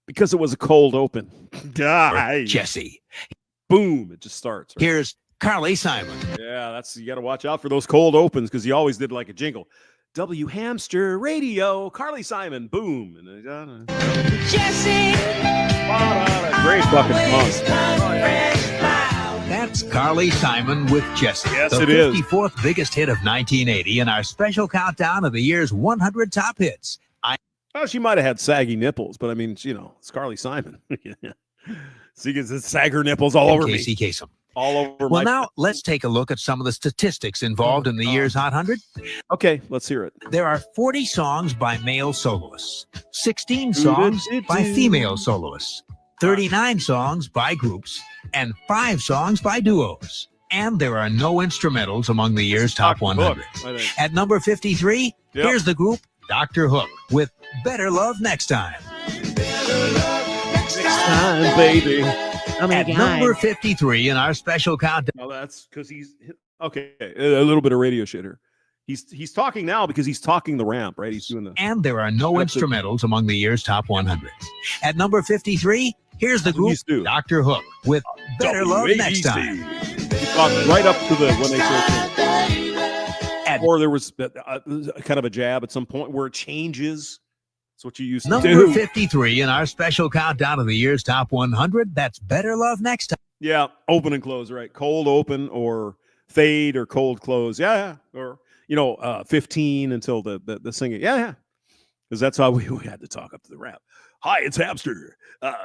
Because it was a cold open. For Jesse. Boom. It just starts. Right? Here's Carly Simon. Yeah, you got to watch out for those cold opens because he always did like a jingle. W Hamster Radio, Carly Simon, boom. And Jesse. great fucking song. That That's Carly Simon with Jessie. Yes, the it is. 54th biggest hit of 1980 in our special countdown of the year's 100 top hits. Well, she might have had saggy nipples, but I mean, you know, it's Carly Simon. She gets the sagger nipples all over Casey me. Kasem. All over Well, my. now let's take a look at some of the statistics involved in the year's Hot 100. Okay, let's hear it. There are 40 songs by male soloists, 16 songs by female soloists, 39 songs by groups, and 5 songs by duos. And there are no instrumentals among the year's top 100. At number 53, here's the group Dr. Hook with Better Love Next Time. Next time, baby. Oh my At God. number 53 in our special countdown. No, that's because he's okay. A little bit of radio shit here. He's talking now because he's talking the ramp, right? He's doing the. And there are no That's instrumentals among the year's top 100. At number 53, here's the group Dr. Hook with Better Love Next Time. He talked right up to the when they started. Or there was kind of a jab at some point where it changes. That's what you used to Number do. 53 in our special countdown of the year's top 100. That's Better Love Next Time. Yeah, open and close, right? Cold open or fade or cold close. Yeah. Or 15 until the singing. Yeah. Because that's how we had to talk up to the rap. Hi, it's Hamster.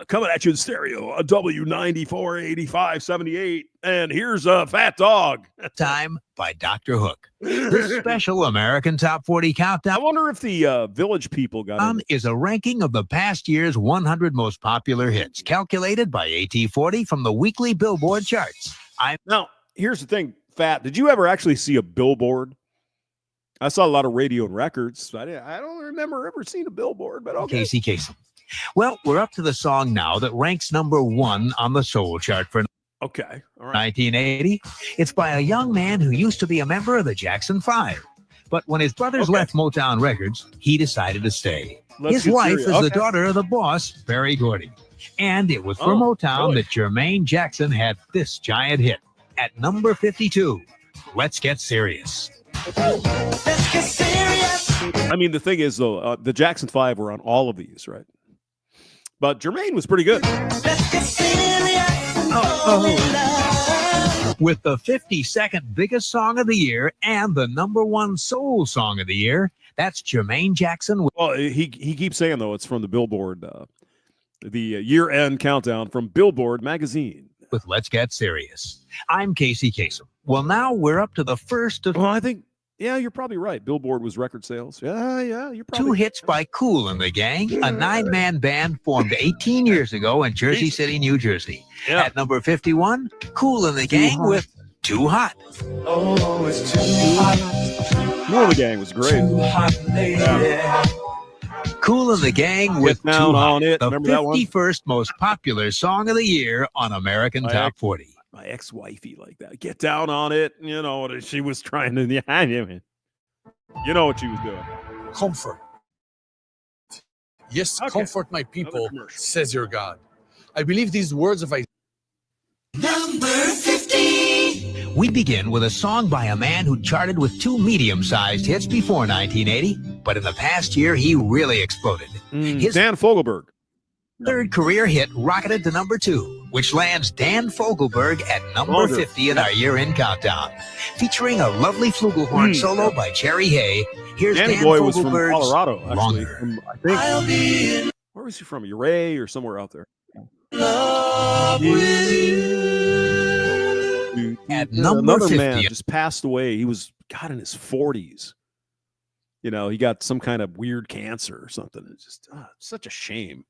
Coming at you in stereo, a W94 85 78. And here's a fat dog. Time by Dr. Hook. This special American Top 40 countdown. I wonder if the Village People got in. Is a ranking of the past year's 100 most popular hits, calculated by AT40 from the weekly Billboard charts. Now, here's the thing, Fat. Did you ever actually see a billboard? I saw a lot of radio and records. I don't remember ever seeing a billboard, but okay. Casey Kasem. Well, we're up to the song now that ranks number 1 on the soul chart for all right. 1980. It's by a young man who used to be a member of the Jackson 5. But when his brothers left Motown Records, he decided to stay. His wife is the daughter of the boss, Berry Gordy. And it was for Motown that Jermaine Jackson had this giant hit. At number 52, Let's Get Serious. Let's get serious. I mean, the thing is, though, the Jackson 5 were on all of these, right? But Jermaine was pretty good. Let's get serious. With the 52nd biggest song of the year and the number 1 soul song of the year, that's Jermaine Jackson. Well, he keeps saying, though, it's from the Billboard, the year-end countdown from Billboard magazine. With Let's Get Serious. I'm Casey Kasem. Well, now we're up to the first of... Well, I think, yeah, you're probably right. Billboard was record sales. Yeah, you're probably... 2 hits by Kool and the Gang, a 9-man band formed 18 years ago in Jersey City, New Jersey. Yeah. At number 51, Kool and the Gang with Too Hot. Oh, it's too hot. Kool and the Gang was great. Too hot, lady. Yeah. Kool and the Gang with Get Too Down Hot, on It. the Remember that one? 51st most popular song of the year on American Top 40. My ex-wifey like that. Get down on it. You know what she was trying to... Yeah, I mean, you know what she was doing. Comfort. Yes, comfort my people, says your God. I believe these words of Isaiah. Number 50. We begin with a song by a man who charted with 2 medium-sized hits before 1980, but in the past year, he really exploded. His Dan Fogelberg. third career hit rocketed to number 2, which lands Dan Fogelberg at number 50 in our year-end countdown. Featuring a lovely flugelhorn solo by Cherry Hay, here's Danny Dan Boy was from Fogelberg's Colorado, actually. Longer. From, I think. Where was he from? Uray or somewhere out there? Love with you. At number Another 50. man just passed away. He was, God, in his 40s. You know, he got some kind of weird cancer or something. It's just such a shame.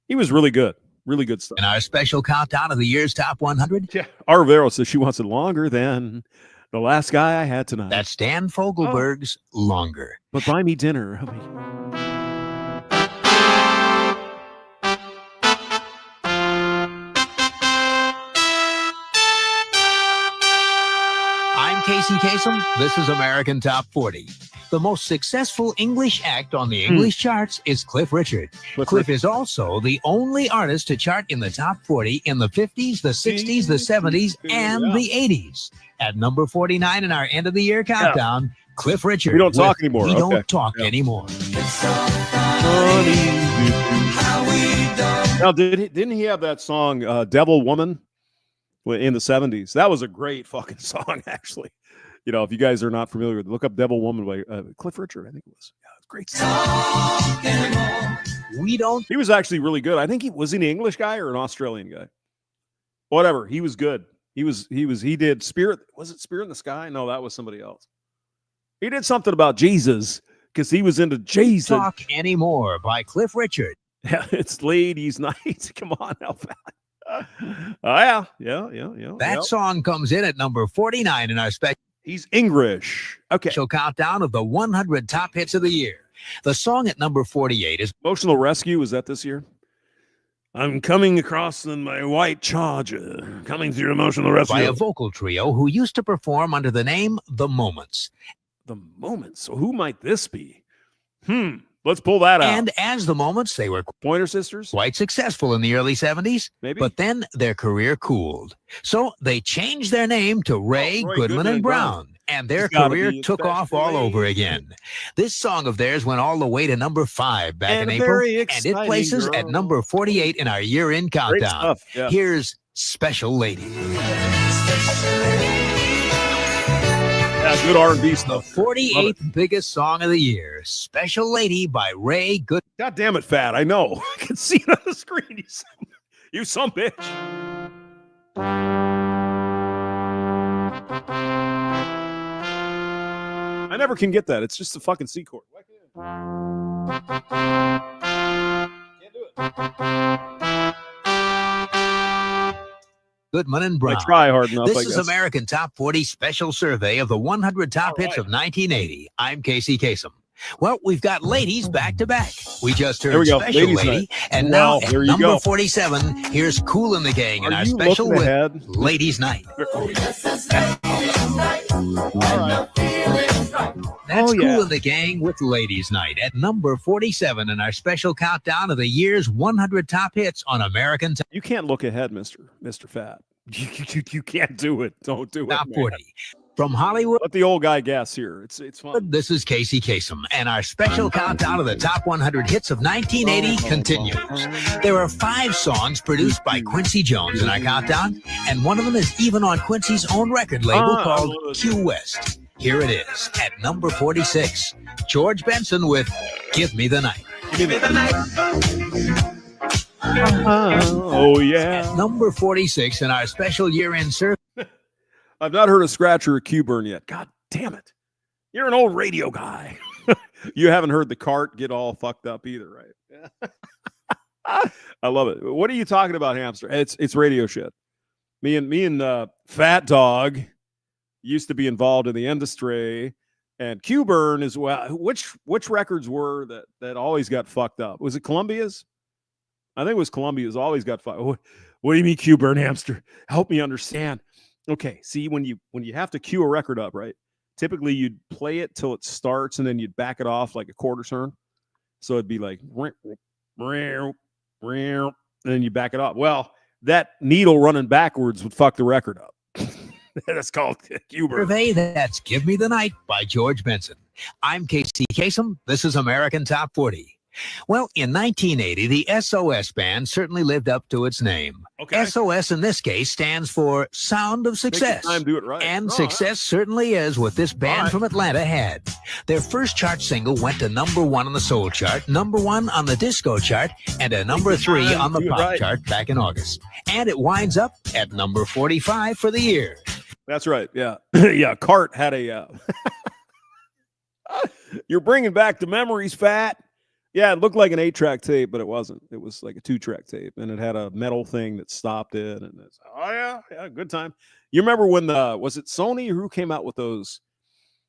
He was really good. Really good stuff. In our special countdown of the year's top 100. Yeah. Arvero says she wants it longer than the last guy I had tonight. That's Dan Fogelberg's Longer. But buy me dinner. I'm Casey Kasem. This is American Top 40. The most successful English act on the English charts is Cliff Richard. Cliff is also the only artist to chart in the top 40 in the 50s, the 60s, the 70s, and the 80s. At number 49 in our end of the year countdown, Cliff Richard. We don't talk with anymore. We Okay. don't talk anymore. Now, didn't he have that song, Devil Woman? in the 70s. That was a great fucking song, actually. You know, if you guys are not familiar with it, look up Devil Woman by Cliff Richard, I think it was. Yeah, it's a great song. He was actually really good. I think was he an English guy or an Australian guy? Whatever. He was good. He did Spirit. Was it Spirit in the Sky? No, that was somebody else. He did something about Jesus because he was into Jesus. Talk Anymore by Cliff Richard. Yeah, it's Ladies' Night. Come on, Alpha. Yeah. That song comes in at number 49 in our special. He's English. Okay. Countdown of the 100 top hits of the year. The song at number 48 is Emotional Rescue. Was that this year? I'm coming across in my white Charger, coming through Emotional Rescue. by a vocal trio who used to perform under the name The Moments. The Moments. So who might this be? Let's pull that out. And as The Moments, they were Pointer Sisters? quite successful in the early 70s. Maybe. But then their career cooled. So they changed their name to Ray, Goodman, and Brown. And their career took off all over again. This song of theirs went all the way to number 5 back in April. And it places at number 48 in our year-end countdown. Stuff, yeah. Here's Special Lady. Yeah, good R&B stuff. The 48th biggest song of the year, Special Lady by Ray Goodman. God damn it, Fat. I know. I can see it on the screen. You some bitch. I never can get that. It's just a fucking C chord. Why can't do it? Goodman and Brown. I try hard enough. This is American Top 40 special survey of the 100 top hits of 1980. I'm Casey Kasem. Well, we've got ladies back to back. We just heard Special Ladies Lady, night. and now at number 47, here's Cool in the Gang in our special with Ladies Night. That's Cool in the Gang with Ladies Night at number 47 in our special countdown of the year's 100 top hits on American Top. You can't look ahead, Mr. Fat. You can't do it. Don't do it. Top 40. From Hollywood. Let the old guy guess here. It's fun. This is Casey Kasem, and our special countdown of the top 100 hits of 1980 continues. There are 5 songs produced by Quincy Jones in our countdown, and one of them is even on Quincy's own record label called Q West. Here it is at number 46, George Benson with "Give Me the Night." Give me the night. Oh yeah. At number 46 in our special year-end survey. I've not heard a scratch or a Q burn yet. God damn it. You're an old radio guy. You haven't heard the cart get all fucked up either, right? I love it. What are you talking about, Hamster? It's radio shit. Me and Fat Dog used to be involved in the industry, and Q burn as well. Which records were that always got fucked up? Was it Columbia's? I think it was Columbia's always got fucked. What do you mean Q burn, Hamster? Help me understand. Okay, see, when you have to cue a record up, right? Typically, you'd play it till it starts, and then you'd back it off like a quarter turn. So it'd be like, and then you back it off. Well, that needle running backwards would fuck the record up. That's called cue burn. Survey, that's "Give Me the Night" by George Benson. I'm Casey Kasem. This is American Top 40. Well, in 1980, the SOS band certainly lived up to its name. Okay. SOS in this case stands for Sound of Success. Take your time, do it right. And success certainly is what this band from Atlanta had. Their first chart single went to number 1 on the soul chart, number 1 on the disco chart, and a number 3 on the pop chart back in August. And it winds up at number 45 for the year. That's right. Yeah. Yeah. Cart had a. You're bringing back the memories, Fat. Yeah, it looked like an 8-track tape, but it wasn't. It was like a 2-track tape, and it had a metal thing that stopped it. And it's, yeah, good time. You remember when was it Sony who came out with those?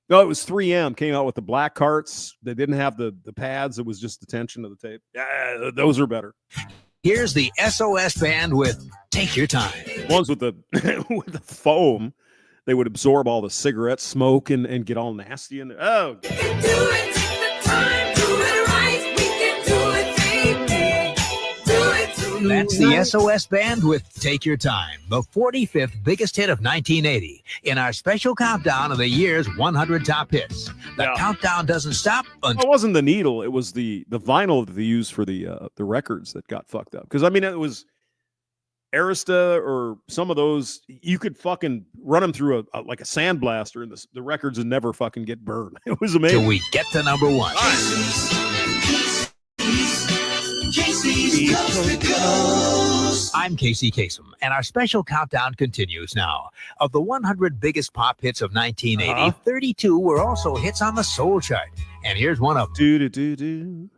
No, it was 3M came out with the black carts. They didn't have the pads. It was just the tension of the tape. Yeah, those are better. Here's the SOS band with "Take Your Time." Ones with the with the foam, they would absorb all the cigarette smoke and get all nasty in there. Oh, We can do it, take the time, do it right. We can do it, baby. Do it tonight. That's the SOS band with "Take Your Time," the 45th biggest hit of 1980 in our special countdown of the year's 100 top hits. The countdown doesn't stop until... It wasn't the needle. It was the vinyl that they used for the records that got fucked up. Because, I mean, it was Arista or some of those, you could fucking run them through like a sandblaster, and the records would never fucking get burned. It was amazing. Till we get to number one. I'm Casey Kasem, and our special countdown continues now. Of the 100 biggest pop hits of 1980, 32 were also hits on the soul chart. And here's one of them. Do.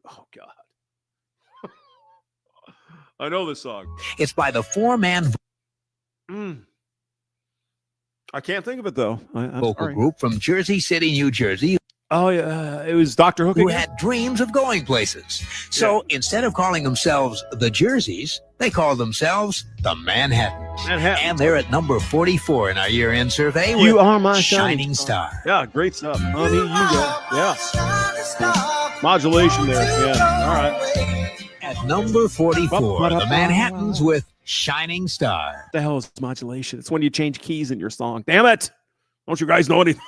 Oh, God. I know this song. It's by the four-man I can't think of it, though. I'm vocal sorry. group from Jersey City, New Jersey, Oh, yeah. It was Dr. Hook who again? had dreams of going places. So instead of calling themselves the Jerseys, they call themselves the Manhattans. And they're at number 44 in our year-end survey with You are my Shining Star. Yeah, great stuff. Honey, you go. Yeah. Modulation there. Yeah. All right. At number 44, the Manhattans with Shining Star. What the hell is modulation? It's when you change keys in your song. Damn it. Don't you guys know anything?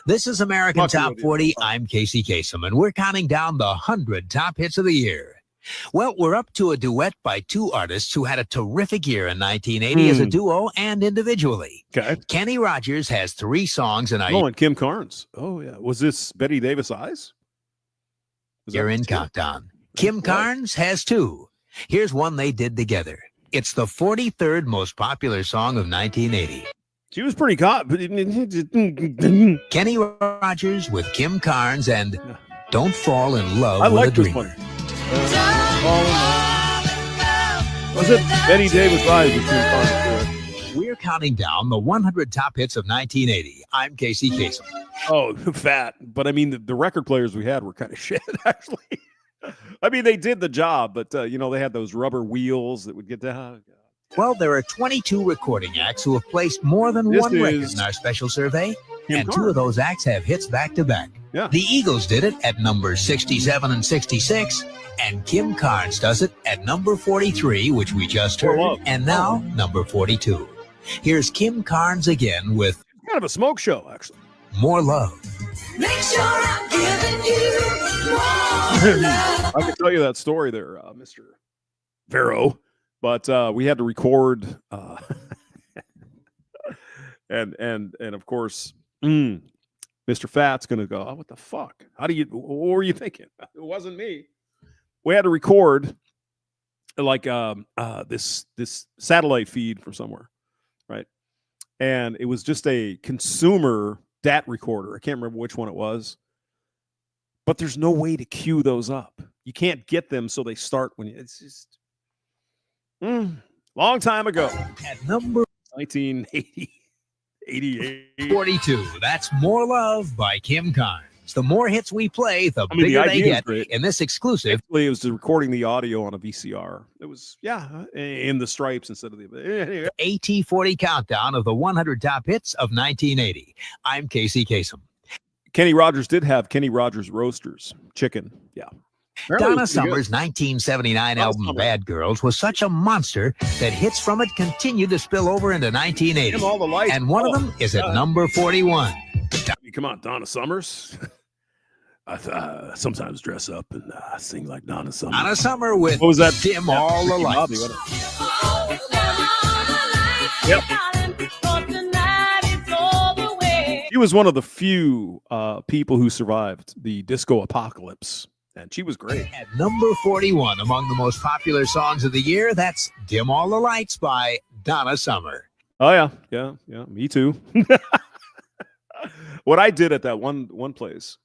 This is American Fucking Top idiot. 40. I'm Casey Kasem, and we're counting down the 100 top hits of the year. Well, we're up to a duet by two artists who had a terrific year in 1980 as a duo and individually. Okay. Kenny Rogers has 3 songs in our Oh, and Kim Carnes. Oh, yeah. Was this Betty Davis Eyes? Was that year-end two? countdown. Kim Carnes has 2. Here's one they did together. It's the 43rd most popular song of 1980. She was pretty hot. Kenny Rogers with Kim Carnes and Don't Fall in Love I with a like this Dreamer. one. Was it Betty Davis Eyes with Kim Carnes? We're counting down the 100 top hits of 1980. I'm Casey Kasem. Oh, fat. But I mean, the record players we had were kind of shit, actually. I mean, they did the job, but, they had those rubber wheels that would get down. Well, there are 22 recording acts who have placed more than This one record is in our special survey, Kim and 2 Carnes. of those acts have hits back to back. Yeah. The Eagles did it at number 67 and 66, and Kim Carnes does it at number 43, which we just More heard, Love. and now number 42. Here's Kim Carnes again with Kind of a smoke show, actually. More Love. Make sure I'm giving you more love. I can tell you that story there, Mr. Vero, but we had to record, and of course, Mr. Fat's going to go, oh, what the fuck? What were you thinking? It wasn't me. We had to record like this satellite feed from somewhere, right? And it was just a consumer DAT recorder. I can't remember which one it was. But there's no way to queue those up. You can't get them so they start when it's just long time ago. At number 1980, 88. 42, that's More Love by Kim Carnes. The more hits we play, the I mean, the bigger they idea is get. great. In this exclusive, Actually, it was recording the audio on a VCR. It was, in the stripes instead of the. AT40 countdown of the 100 top hits of 1980. I'm Casey Kasem. Kenny Rogers did have Kenny Rogers Roasters chicken. Yeah. Donna Summer's 1979 album Summer. Bad Girls was such a monster that hits from it continued to spill over into 1980. All the lights. And one of them is at number 41. Come on, Donna Summers. I sometimes dress up and sing like Donna Summers. Donna Summer with What was that? Dim All the Ricky Bobby, Lights. She was one of the few people who survived the disco apocalypse, and she was great. At number 41, among the most popular songs of the year, that's Dim All the Lights by Donna Summer. Oh yeah, me too. What I did at that one place,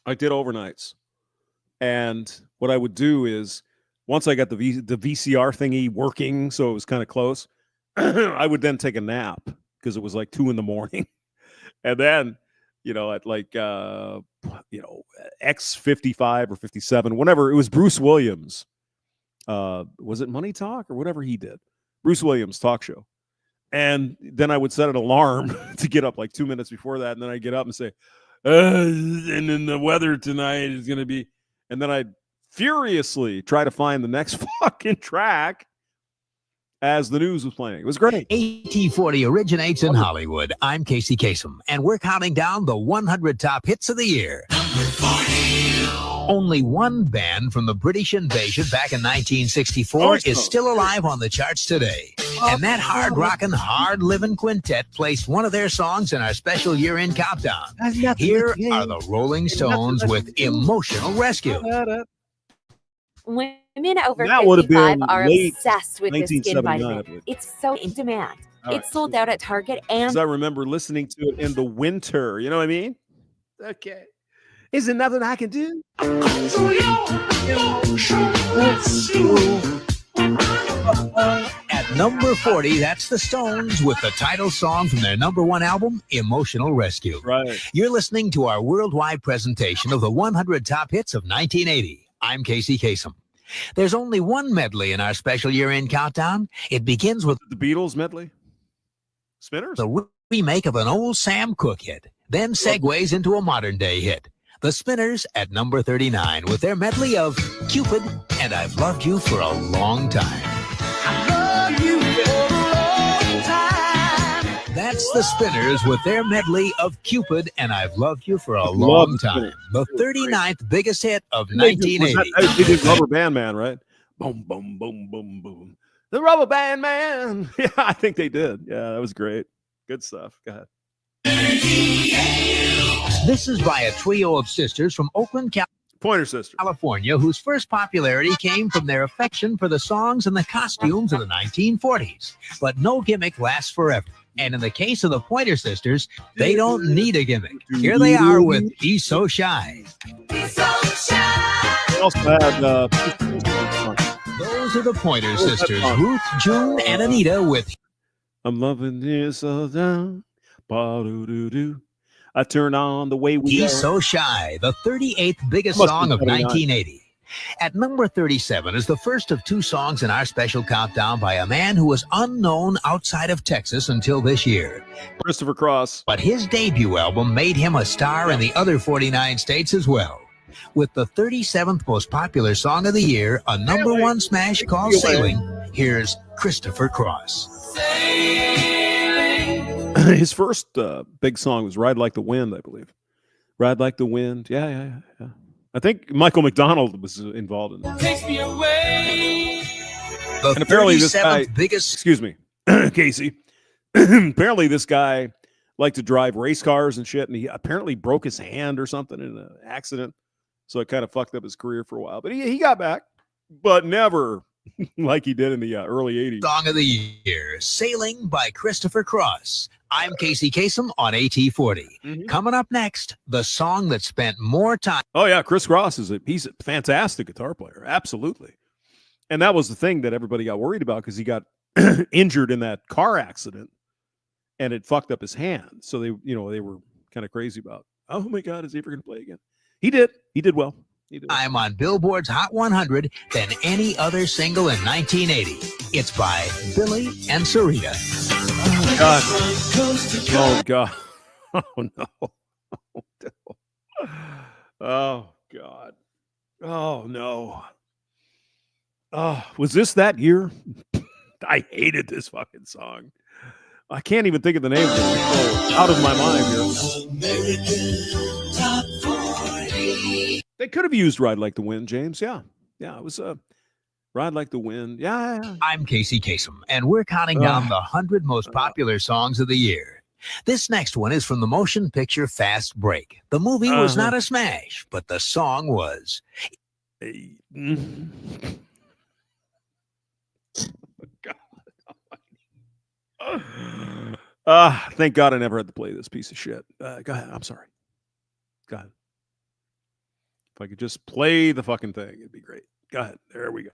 I did overnights, and what I would do is once I got the VCR thingy working, so it was kind of close, I would then take a nap because it was like 2 a.m, and then at like X55 or 57, whenever it was Bruce Williams, was it Money Talk or whatever he did, Bruce Williams talk show. And then I would set an alarm to get up like 2 minutes before that. And then I'd get up and say, and then the weather tonight is going to be, and then I'd furiously try to find the next fucking track as the news was playing. It was great. AT40 originates in Hollywood. I'm Casey Kasem, and we're counting down the 100 top hits of the year. Number 40. Only one band from the British invasion back in 1964 is still alive on the charts today. And that hard-rockin', hard-living quintet placed one of their songs in our special year-end countdown. Here are the Rolling Stones with Emotional Rescue. Women over That would have 55 been are late obsessed with this skin 1979, I vitamin. believe. It's so in demand. All right. It's sold out at Target and Because I remember listening to it in the winter. You know what I mean? Okay. Is there nothing I can do? At number 40, that's the Stones with the title song from their number one album, Emotional Rescue. Right. You're listening to our worldwide presentation of the 100 top hits of 1980. I'm Casey Kasem. There's only one medley in our special year-end countdown. It begins with The Beatles medley? Spinners? the remake of an old Sam Cooke hit, then segues into a modern-day hit. The Spinners at number 39 with their medley of Cupid and I've Loved You for a Long Time. That's the Spinners with their medley of Cupid and I've Loved You for a Long Time. The 39th biggest hit of 1980. They did Rubber Band Man, right? Boom, boom, boom, boom, boom. The Rubber Band Man. Yeah, I think they did. Yeah, that was great. Good stuff. Go ahead. This is by a trio of sisters from Oakland, Pointer Sister. California, whose first popularity came from their affection for the songs and the costumes of the 1940s. But no gimmick lasts forever. And in the case of the Pointer Sisters, they don't need a gimmick. Here they are with He's So Shy. He's so shy. They also had Those are the Pointer Sisters, Ruth, June, and Anita with I'm loving this all down. Ba-do-do-do. I turn on the way we He's go. So Shy, the 38th biggest Must be song of 39. 1980. At number 37 is the first of two songs in our special countdown by a man who was unknown outside of Texas until this year. Christopher Cross. But his debut album made him a star in the other 49 states as well. With the 37th most popular song of the year, a number one smash called Sailing, here's Christopher Cross. His first big song was Ride Like the Wind, I believe. Ride Like the Wind. Yeah. I think Michael McDonald was involved in that. Takes me away. The And apparently this 37th guy, biggest excuse me, Casey. Apparently this guy liked to drive race cars and shit, and he apparently broke his hand or something in an accident. So it kind of fucked up his career for a while. But he got back, but never like he did in the early 80s. song of the year, Sailing by Christopher Cross. I'm Casey Kasem on AT40. Coming up next, the song that spent more time. Oh yeah, Chris Cross he's a fantastic guitar player, absolutely. And that was the thing that everybody got worried about because he got injured in that car accident, and it fucked up his hand. So they were kind of crazy about, oh my God, is he ever going to play again? He did. He did well. I'm on Billboard's Hot 100 than any other single in 1980. It's by Billy and Sarita. Oh God. Oh God. Oh no. Oh God. Oh no. Oh, was this that year? I hated this fucking song. I can't even think of the name of it. Oh, out of my mind here. They could have used Ride Like the Wind, James. Yeah. It was Ride Like the Wind. Yeah. I'm Casey Kasem, and we're counting down the 100 most popular songs of the year. This next one is from the motion picture Fast Break. The movie was not a smash, but the song was. Thank God I never had to play this piece of shit. Go ahead. I'm sorry. Go ahead. If I could just play the fucking thing, it'd be great. Go ahead. There we go.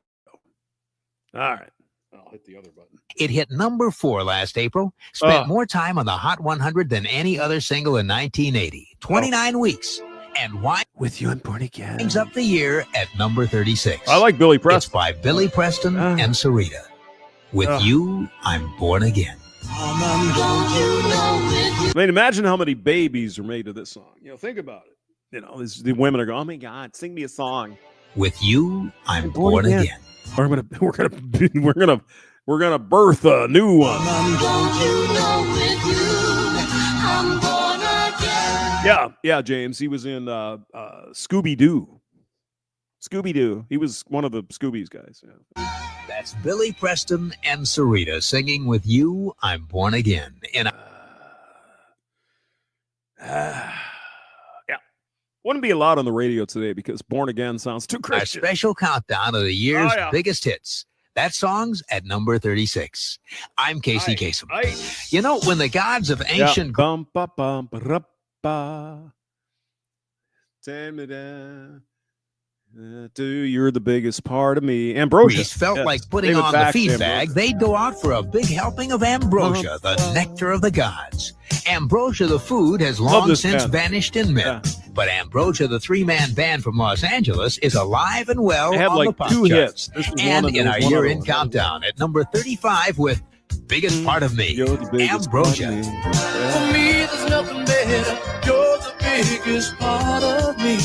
All right. I'll hit the other button. It hit number 4 last April, spent more time on the Hot 100 than any other single in 1980. 29 weeks. And why? With You I'm Born Again. Ends up the year at number 36. I like Billy Preston. It's by Billy Preston and Sarita. With You, I'm Born Again. I mean, imagine how many babies are made to this song. Think about it. The women are going, oh my God, sing me a song. With You, I'm Born Again. Or we're gonna birth a new one. Yeah, James. He was in Scooby Doo. Scooby-Doo. He was one of the Scooby's guys. Yeah. That's Billy Preston and Sarita singing with You, I'm Born Again. And Yeah. Wouldn't be allowed on the radio today because Born Again sounds too our Christian. special countdown of the year's Oh, yeah. biggest hits. That song's at number 36. I'm Casey Kasem. You know, when the gods of ancient Bum, ba, bum, ba, ra, ba. Take me down. You're the biggest part of me. Ambrosia. Greece felt Yes. like putting David on the Bach, feed Ambrosia. bag, they'd go out for a big helping of ambrosia, the nectar of the gods. Ambrosia, the food, has Love long this since band. vanished in myth. But Ambrosia, the three-man band from Los Angeles, is alive and well They had on like the pop 2 charts. hits. This was And one in there our was one other year-end one. countdown at number 35 with Biggest Part of Me, You're the biggest part of Ambrosia. me. For me, there's nothing better. You're the biggest part of me.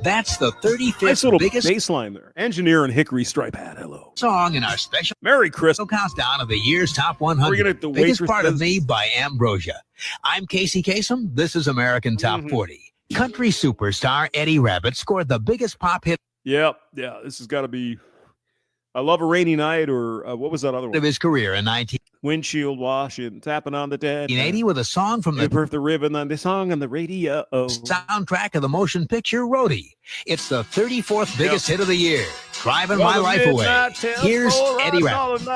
That's the 35th Nice little biggest bass line there. Engineer and Hickory Stripe hat. Hello. song in our special Merry Christmas. countdown of the year's top We're 100. gonna have the Biggest waitress Part of says- Me by Ambrosia. I'm Casey Kasem. This is American Top Mhm. 40. Country superstar Eddie Rabbitt scored the biggest pop hit Yep. Yeah. This has got to be I Love a Rainy Night or what was that other of one? his career in 1980 Windshield washing, tapping on the dead. with a song from They the birthed the ribbon on the song on the radio. soundtrack of the motion picture Roadie. It's the 34th biggest hit of the year, Driving My Life Away. Here's Eddie Rabbitt.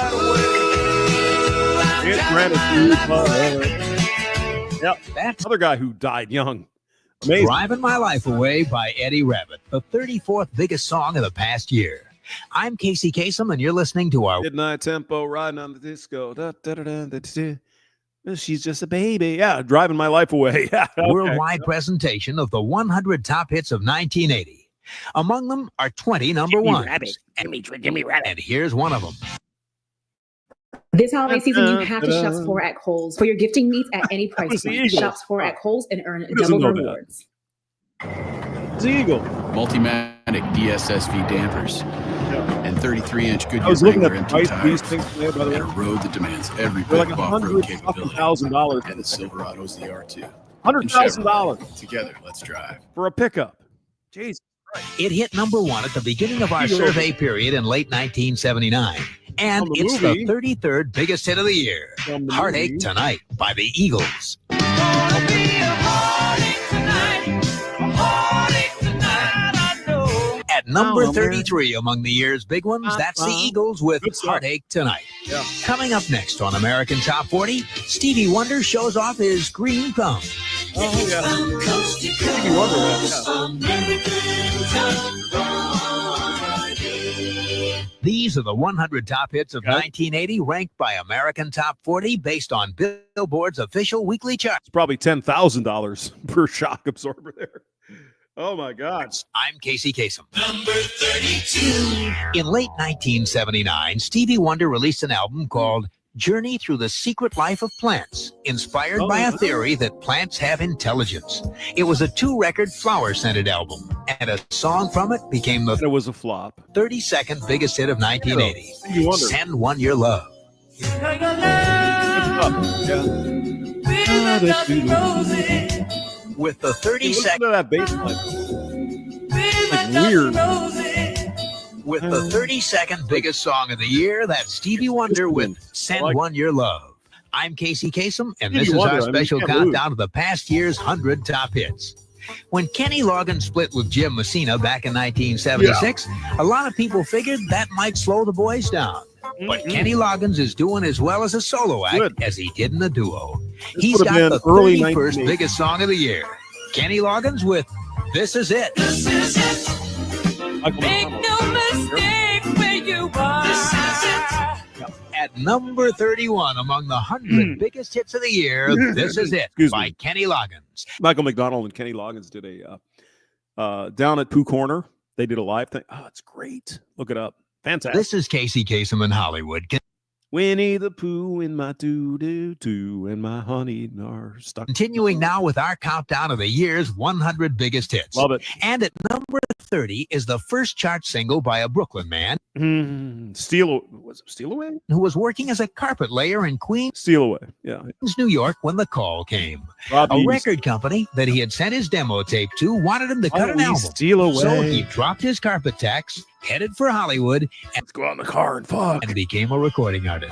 Yep. That's Another guy who died young. Amazing. Driving My Life Away by Eddie Rabbitt, the 34th biggest song of the past year. I'm Casey Kasem, and you're listening to our Midnight tempo riding on the disco. Da, da, da, da, da, da, da. She's just a baby. Yeah, driving my life away. Yeah. okay. worldwide presentation of the 100 top hits of 1980. Among them are 20 number ones. Jimmy Rabbit. And here's one of them. This holiday season, you have to shop for at Kohl's for your gifting needs at any price was the point. Eagles? Shop for at Kohl's and earn doesn't double know that? rewards. It's the Eagle. Multimatic DSSV dampers and 33-inch I Goodyear was looking at regular the empty price of these tires things today, by the and a way. road that demands every They're bit like of off-road capability. $100,000. And the Silverado's the R2. $100,000 Together, let's drive. for a pickup. Jeez. It hit number one at the beginning of our Eagle. survey period in late 1979. And From the it's movie. the 33rd biggest hit of the year. From the Heartache movie. Tonight by the Eagles. Gonna be a heartache tonight. A heartache tonight, I know. At number Oh, man. 33 among the year's big ones, that's the Eagles with Good stuff. Heartache Tonight. Yeah. Coming up next on American Top 40, Stevie Wonder shows off his green thumb. Oh, yeah. Stevie Wonder, man. These are the 100 top hits of Okay. 1980, ranked by American Top 40 based on Billboard's official weekly chart. It's probably $10,000 per shock absorber there. Oh, my God. I'm Casey Kasem. Number 32. In late 1979, Stevie Wonder released an album called Journey Through the Secret Life of Plants, inspired by a theory that plants have intelligence. It was a 2-record flower-scented album, and a song from it became the And it was a flop. 32nd biggest hit of 1980. Stevie Wonder. Send One Your Love. Like a love Yeah. with a dozen roses. With the Listen 32nd to that bass line. With Like a dozen weird. roses. With the 32nd biggest song of the year, that's Stevie Wonder with Send like- One Your Love. I'm Casey Kasem, and Stevie this is Wonder, our I mean, special you can't lose. countdown of the past year's 100 top hits. When Kenny Loggins split with Jim Messina back in 1976, a lot of people figured that might slow the boys down. But Kenny Loggins is doing as well as a solo act Good. as he did in the duo. This He's would have got been the early 31st 1980s. biggest song of the year. Kenny Loggins with This Is It. This is it. Michael Make McDonald. no mistake where you are. At number 31 among the 100 biggest hits of the year, This Is It Excuse by me. Kenny Loggins. Michael McDonald and Kenny Loggins did a down at Pooh Corner. They did a live thing. Oh, it's great. Look it up. Fantastic. This is Casey Kasem in Hollywood. Winnie the Pooh and my doo-doo-doo and my honey are stuck. Continuing now with our countdown of the year's 100 biggest hits. Love it. And at number 30 is the first chart single by a Brooklyn man Was it Steal Away? who was working as a carpet layer in Queens, Steal Away. Yeah. New York when the call came. Robbie A record company that he had sent his demo tape to wanted him to cut an album. Steal Away. So he dropped his carpet tax, headed for Hollywood, and Let's go out in the car and fuck. became a recording artist.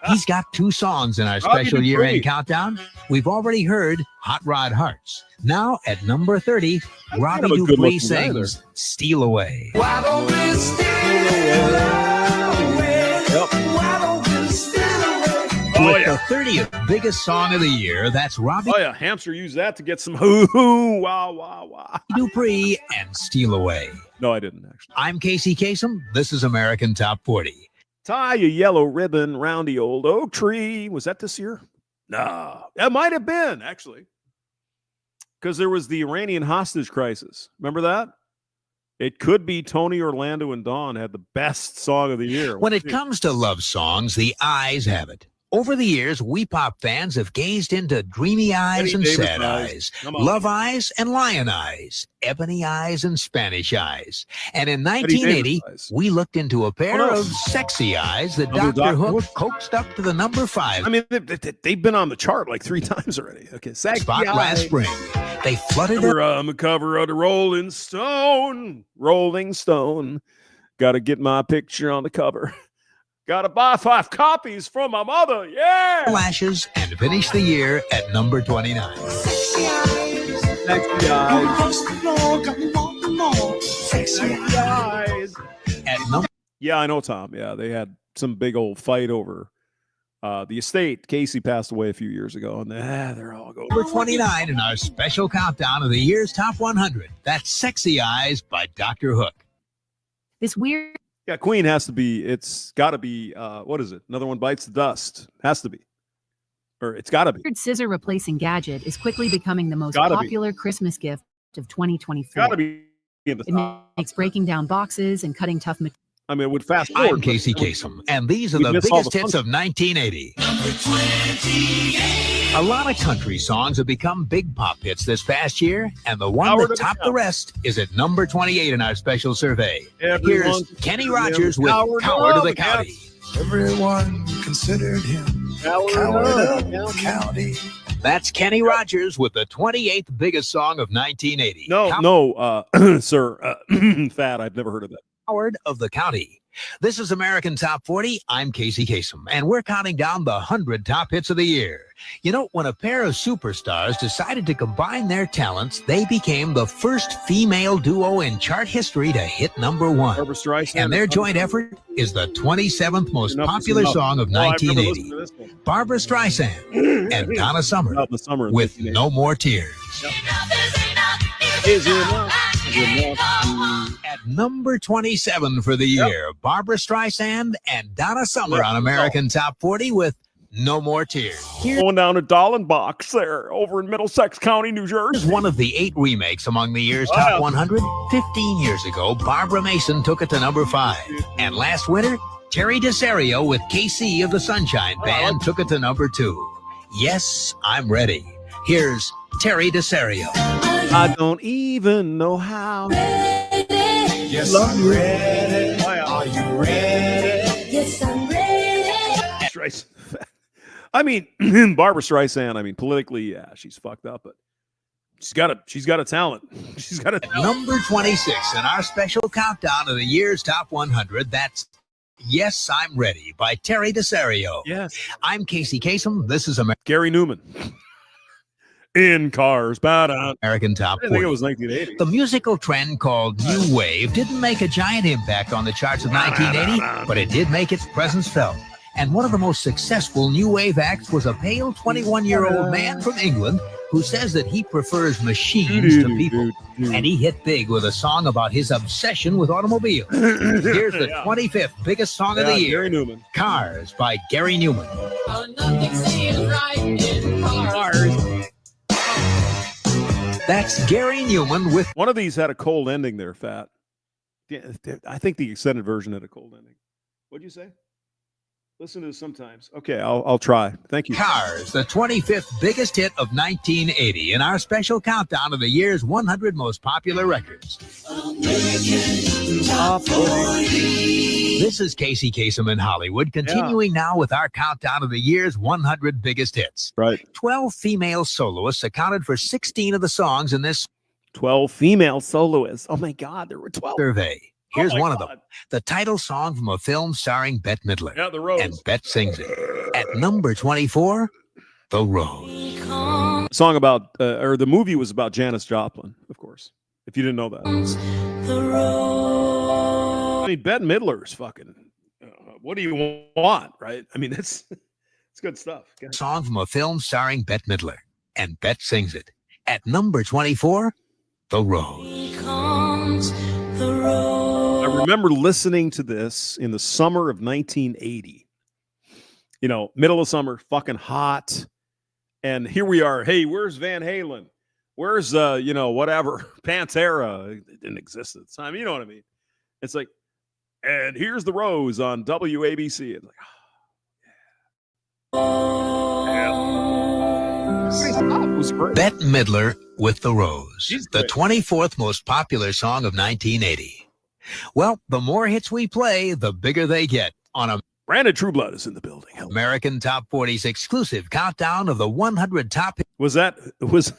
He's got 2 songs in our Robbie special Dupree. year-end countdown. We've already heard Hot Rod Hearts. Now at number 30, Robbie kind of a good Dupree looking guy sings Steal Away. Why don't we steal away? Yep. Why don't we steal away? Oh, With yeah. the 30th biggest song of the year, that's Robbie Oh, yeah. Hamster used that to get some hoo-hoo, wow, wow, wow. Dupree and Steal Away. No, I didn't, actually. I'm Casey Kasem. This is American Top 40. Tie a yellow ribbon round the old oak tree. Was that this year? No. That might have been, actually. Because there was the Iranian hostage crisis. Remember that? It could be Tony, Orlando, and Dawn had the best song of the year. When it comes to love songs, the eyes have it. Over the years, we pop fans have gazed into dreamy eyes Betty and Davis sad eyes. eyes, Come on. love eyes and lion eyes, ebony eyes and Spanish eyes. And in Betty 1980, Davis eyes. we looked into a pair Oh, no. of sexy eyes that Under Dr. Dr. Hook Hook. coaxed up to the number 5 I mean, they've been on the chart like 3 times already. Okay, sexy spot last eyes. spring. They flooded We're on the cover of the Rolling Stone. Rolling Stone. Got to get my picture on the cover. Got to buy 5 copies from my mother. Yeah. lashes and finished the year at number 29. Sexy eyes. Sexy eyes. Across the floor, got me wanting more. Sexy eyes. At number Yeah, I know, Tom. Yeah, they had some big old fight over the estate. Casey passed away a few years ago, and they're all going. 29 in our special countdown of the year's top 100. That's Sexy Eyes by Dr. Hook. This weird Yeah, Queen has to be. It's got to be. What is it? Another One Bites the Dust. Has to be. Or it's got to be. scissor replacing gadget is quickly becoming the most Gotta be. popular Christmas gift of 2024. Got to be in the It top. makes breaking down boxes and cutting tough material. I mean, it would fast forward. I'm Casey Kasem, and these are We'd the miss all biggest the hits fun. of 1980. A lot of country songs have become big pop hits this past year, and the one Howard that of the topped the County. rest is at number 28 in our special survey. Everyone Here's Kenny considered Rogers him with Howard Coward of the of the County. Everyone considered him Howard Coward of the County. That's Kenny Rogers with the 28th biggest song of 1980. No, sir. Fat. I've never heard of that. Coward of the County. This is American Top 40. I'm Casey Kasem, and we're counting down the 100 top hits of the year. You know, when a pair of superstars decided to combine their talents, they became the first female duo in chart history to hit number 1. Barbra Streisand. And their joint effort is the 27th most Enough is popular enough. song of Oh, I've never 1980. listened to this one. Barbra Streisand and Donna Summer Out in the summer. of with 1980. No More Tears. Is enough. Is enough. At number 27 for the year, Barbra Streisand and Donna Summer on American Top 40 with No More Tears. Here's Going down to Dallenbach's there over in Middlesex County, New Jersey. one of the 8 remakes among the year's top 100. 15 years ago, Barbara Mason took it to number 5. And last winter, Terry DeSario with KC of the Sunshine Band took it to number 2. Yes, I'm ready. Here's Terry DeSario. I don't even know how. Yes, I'm ready. Are you ready? Yes, I'm ready. Streisand. I mean, Barbara Streisand. I mean, politically, yeah, she's fucked up, but she's got a talent. She's got a talent. Number 26 in our special countdown of the year's top 100. That's Yes, I'm Ready by Terry DeSario. Yes. I'm Casey Kasem. This is Gary Newman. In cars, bad American Top I think 40. it was 1980. The musical trend called New Wave didn't make a giant impact on the charts of 1980, but it did make its presence felt. And one of the most successful New Wave acts was a pale 21-year-old man from England who says that he prefers machines to people. And he hit big with a song about his obsession with automobiles. Here's the 25th biggest song of the year, Gary Newman. Cars by Gary Newman. That's Gary Newman with One of these had a cold ending there, Fat. Yeah, I think the extended version had a cold ending. What'd you say? Listen to this sometimes. Okay, I'll try. Thank you. Cars, the 25th biggest hit of 1980 in our special countdown of the year's 100 most popular records. This is Casey Kasem in Hollywood, continuing now with our countdown of the year's 100 biggest hits. Right. 12 female soloists accounted for 16 of the songs in this 12 female soloists. Oh my God, there were 12. survey. Here's my one of God. them. The title song from a film starring Bette Midler. Yeah, The Rose. And Bette sings it. At number 24, The Rose. Song about, or the movie was about Janis Joplin, of course. If you didn't know that. I mean, Bette Midler's fucking. What do you want, right? I mean, it's good stuff. Okay. Song from a film starring Bette Midler. And Bette sings it. At number 24, The Rose. I remember listening to this in the summer of 1980. You know, middle of summer, fucking hot. And here we are. Hey, where's Van Halen? Where's, whatever, Pantera? It didn't exist at the time. You know what I mean? It's like, and here's The Rose on WABC. It's like, it was great. Bette Midler with The Rose, She's the great. 24th most popular song of 1980. Well, the more hits we play, the bigger they get on a Brandon Trueblood is in the building. Hello. American Top 40's exclusive countdown of the 100 top hits. Was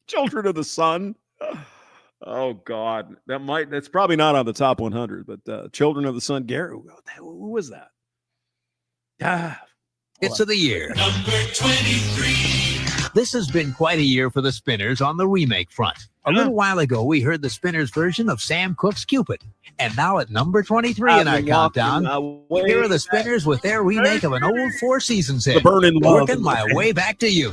Children of the Sun? Oh God, that's probably not on the top 100, but Children of the Sun. Gary, who was that? Hits of the year. Number 23. This has been quite a year for the Spinners on the remake front. A little while ago, we heard the Spinners version of Sam Cooke's Cupid. And now at number 23 in our countdown, here are the Spinners with their remake of an old Four Seasons hit, The Burning Love. Working My Way Back to You.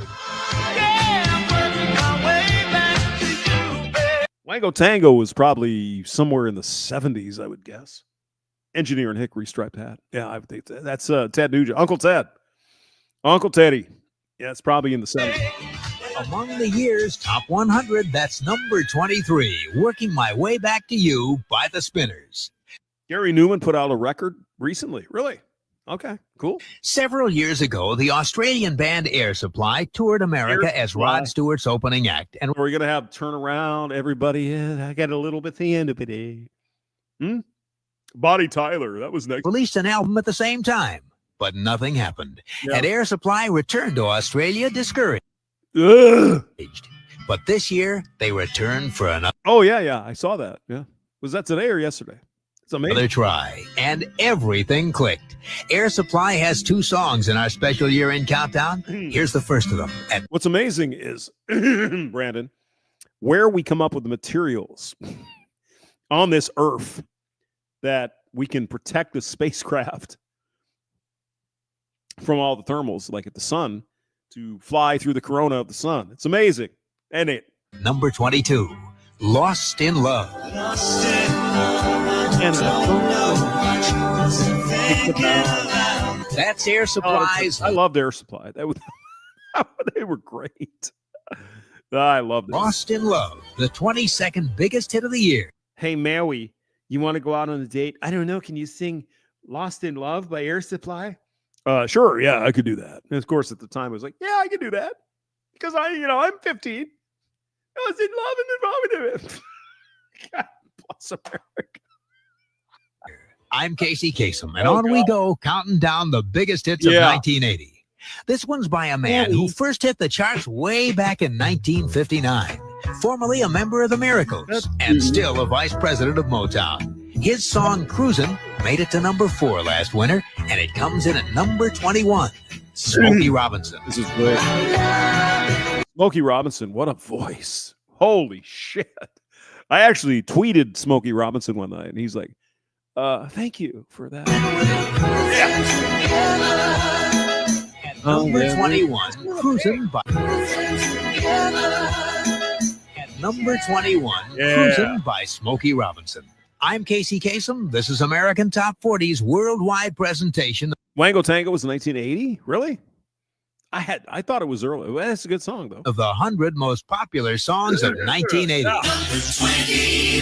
Wango Tango was probably somewhere in the 70s, I would guess. Engineer and Hickory Striped Hat. Yeah, I would think that's Ted Nugent. Uncle Ted. Uncle Teddy. Yeah, it's probably in the 70s. Among the year's top 100, that's number 23, Working My Way Back to You by the Spinners. Gary Newman put out a record recently. Really? Okay, cool. Several years ago, the Australian band Air Supply toured America Air as Supply. Rod Stewart's opening act. And We're going to have turn around, everybody. I got a little bit the end of it. Bonnie Tyler. That was next. released an album at the same time. But nothing happened. Yeah. And Air Supply returned to Australia discouraged. Ugh. But this year, they returned for another Oh, yeah. I saw that. Yeah. Was that today or yesterday? It's amazing. try. And everything clicked. Air Supply has 2 songs in our special year-end countdown. Here's the first of them. At What's amazing is, Brandon, where we come up with the materials on this earth that we can protect the spacecraft from all the thermals, like at the sun, to fly through the corona of the sun. It's amazing. And it. number 22, Lost in Love. And That's Air Supply's I loved Air Supply. They were great. I loved it. Lost in Love, the 22nd biggest hit of the year. Hey, Mary, you want to go out on a date? I don't know. Can you sing Lost in Love by Air Supply? Sure. Yeah, I could do that. And of course, at the time, I was like, yeah, I could do that. Because I'm 15. I was in love and in love with him. God bless America. I'm Casey Kasem, and Oh, on we God. go, counting down the biggest hits of Yeah. 1980. This one's by a man who first hit the charts way back in 1959, formerly a member of the Miracles, and still a vice president of Motown. His song Cruisin' made it to number 4 last winter, and it comes in at number 21. Smokey Robinson. This is great. Smokey Robinson, what a voice. Holy shit. I actually tweeted Smokey Robinson one night, and he's like, thank you for that. At number 21, Cruisin' by... At number 21, Yeah. Cruisin' by Smokey Robinson. I'm Casey Kasem. This is American Top 40's worldwide presentation Wango Tango was 1980? Really? I thought it was early. Well, that's a good song, though. of the 100 most popular songs of 1980. Number 20.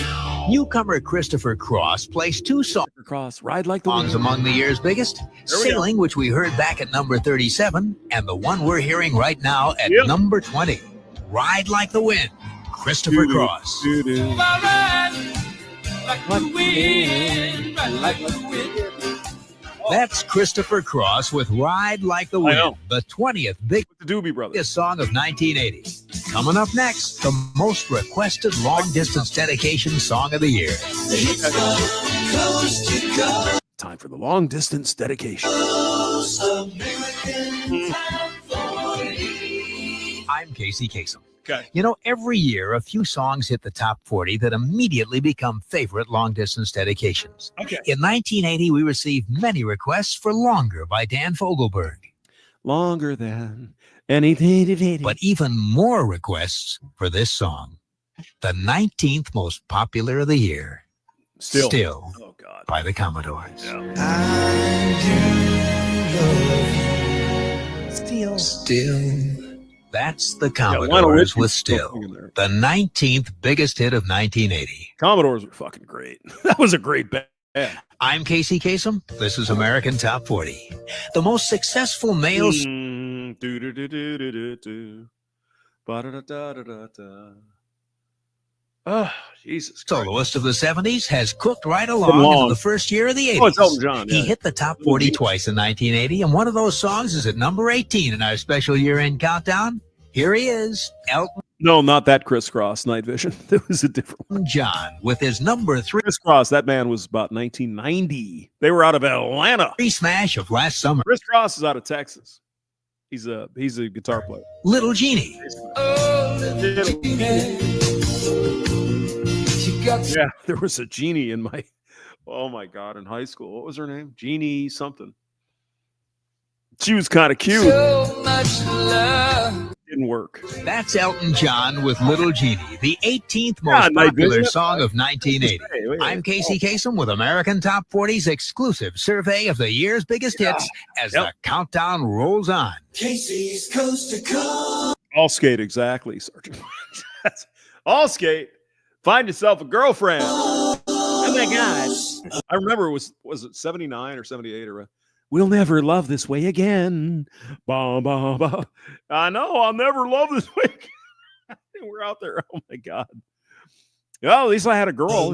Newcomer Christopher Cross placed 2 Cross, Ride Like the songs Wind. among the year's biggest. There we go. Sailing, which we heard back at number 37, and the one we're hearing right now at Yep. number 20, Ride Like the Wind, Christopher Cross. Doo-doo. Like the wind, right like the wind. That's Christopher Cross with Ride Like the I know. Wind, the 20th biggest The Doobie Brothers. song of 1980. Coming up next, the most requested long-distance dedication song of the year. Time for the long distance dedication. I'm Casey Kasem. Okay. You know, every year a few songs hit the top 40 that immediately become favorite long-distance dedications. Okay. In 1980, we received many requests for Longer by Dan Fogelberg, Longer than anything. but even more requests for this song, the 19th most popular of the year, Still. Oh God. by the Commodores. Still. That's the Lionel Commodores Richie with was still Still, singing there. the 19th biggest hit of 1980. Commodores were fucking great. That was a great band. I'm Casey Kasem. This is American Top 40. The most successful male Do-do-do-do-do-do. Ba-da-da-da-da-da. Oh, Jesus Christ. soloist of the 70s has cooked right along long. into the first year of the 80s. Oh, it's Elton John. He Yeah. hit the top 40 twice in 1980, and one of those songs is at number 18 in our special year-end countdown. Here he is, Elton No, not that Crisscross Night Vision. It was a different one. John, with his number 3 Crisscross, that band was about 1990. They were out of Atlanta. smash of last summer, Crisscross is out of Texas. He's a guitar player. Little Genie. Yeah, there was a Jeannie in my, oh my God, in high school. What was her name? Jeannie something. She was kind of cute. So much love. Didn't work. That's Elton John with Little Genie, the 18th most Yeah, Night popular Vision. song of 1980. Hey, wait, I'm wait. Casey Kasem with American Top 40's exclusive survey of the year's biggest hits as the countdown rolls on. Casey's coast to coast. All skate, exactly, Sergeant. That's all skate. Find yourself a girlfriend. Oh my God. I remember it was it 79 or 78 or we'll never love this way again. Bah, bah, bah. I know, I'll never love this way again. We're out there. Oh my God. Well, at least I had a girl.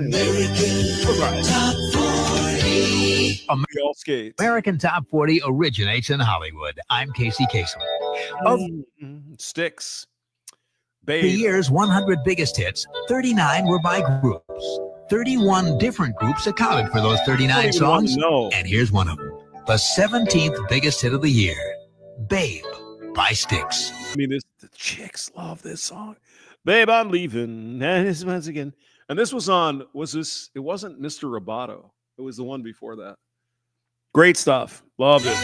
All skate. American Top 40 originates in Hollywood. I'm Casey Kasem. Of Sticks. the Babe. year's 100 biggest hits, 39 were by groups. 31 different groups accounted for those 39 songs. No. And here's one of them. The 17th biggest hit of the year, Babe by Styx. I mean, the chicks love this song. Babe, I'm leaving. And this once again. And this was on, it wasn't Mr. Roboto. It was the one before that. Great stuff. Loved it.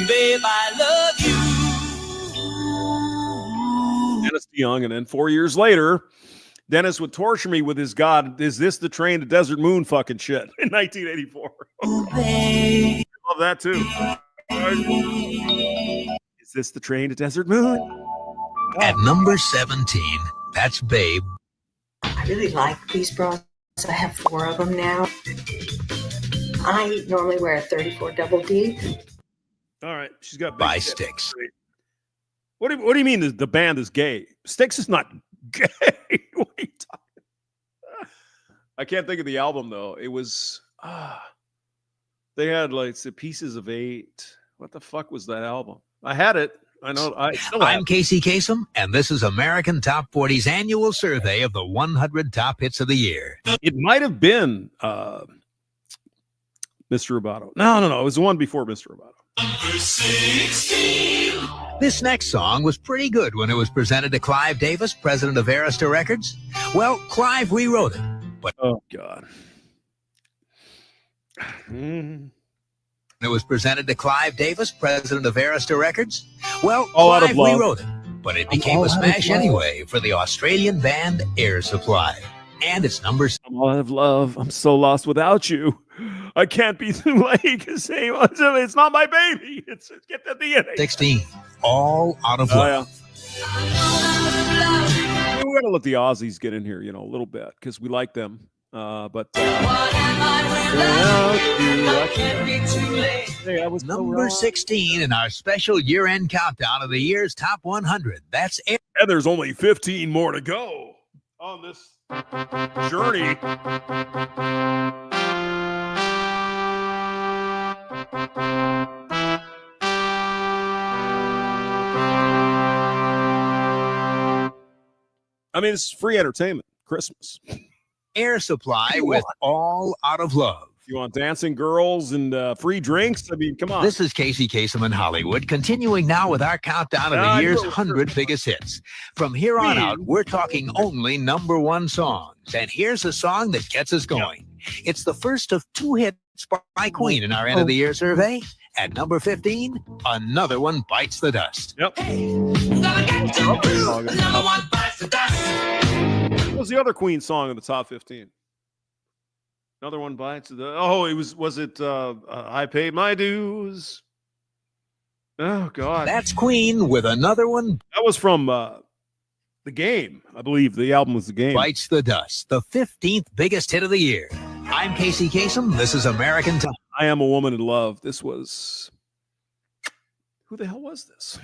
Babe, I love you. Dennis DeYoung. And then 4 years later, Dennis would torture me with his God, is this the train to Desert Moon fucking shit in 1984. Love that too. Is this the train to Desert Moon? At number 17, that's Babe. I really like these bras. I have 4 of them now. I normally wear a 34 double D. All right. She's got big By tits. Styx. What do you mean the band is gay? Styx is not gay. What are you talking? I can't think of the album though. It was they had like the Pieces of 8. What the fuck was that album? I had it. I know. I still have I'm it. Casey Kasem, and this is American Top 40's annual survey of the 100 top hits of the year. It might have been Mr. Roboto. No. It was the one before Mr. Roboto. This next song was pretty good when it was presented to Clive Davis, president of Arista Records. Well, Clive rewrote it, but Oh God. it was presented to Clive Davis, president of Arista Records. Well, All Out of Clive Love. rewrote it, but it became All a Out of smash Love. anyway for the Australian band Air Supply. And it's number I'm all out of love. I'm so lost without you. I can't be too late to say it's not my baby. It's get the DNA. 16, All Out of Oh, Love. yeah. got to let the Aussies get in here, a little bit because we like them. But hey, I was Number 16 in our special year-end countdown of the year's top 100. That's it. And there's only 15 more to go on this journey. I mean, it's free entertainment. Christmas. Air Supply with All Out of Love. You want dancing girls and free drinks? I mean, come on. This is Casey Kasem in Hollywood, continuing now with our countdown of the year's 100 biggest hits. From here on out, we're talking only number one songs. And here's a song that gets us going. It's the first of two hits by Queen in our end of the year survey. At number 15, another one bites the dust. Yep. Another one bites the dust. What was the other Queen song in the top 15? Another one bites the. Oh, was it I Paid My Dues? Oh God. That's Queen with another one. That was from The Game. I believe the album was The Game. Bites the Dust, the 15th biggest hit of the year. I'm Casey Kasem. This is American Time. I Am a Woman in Love. This was. Who the hell was this?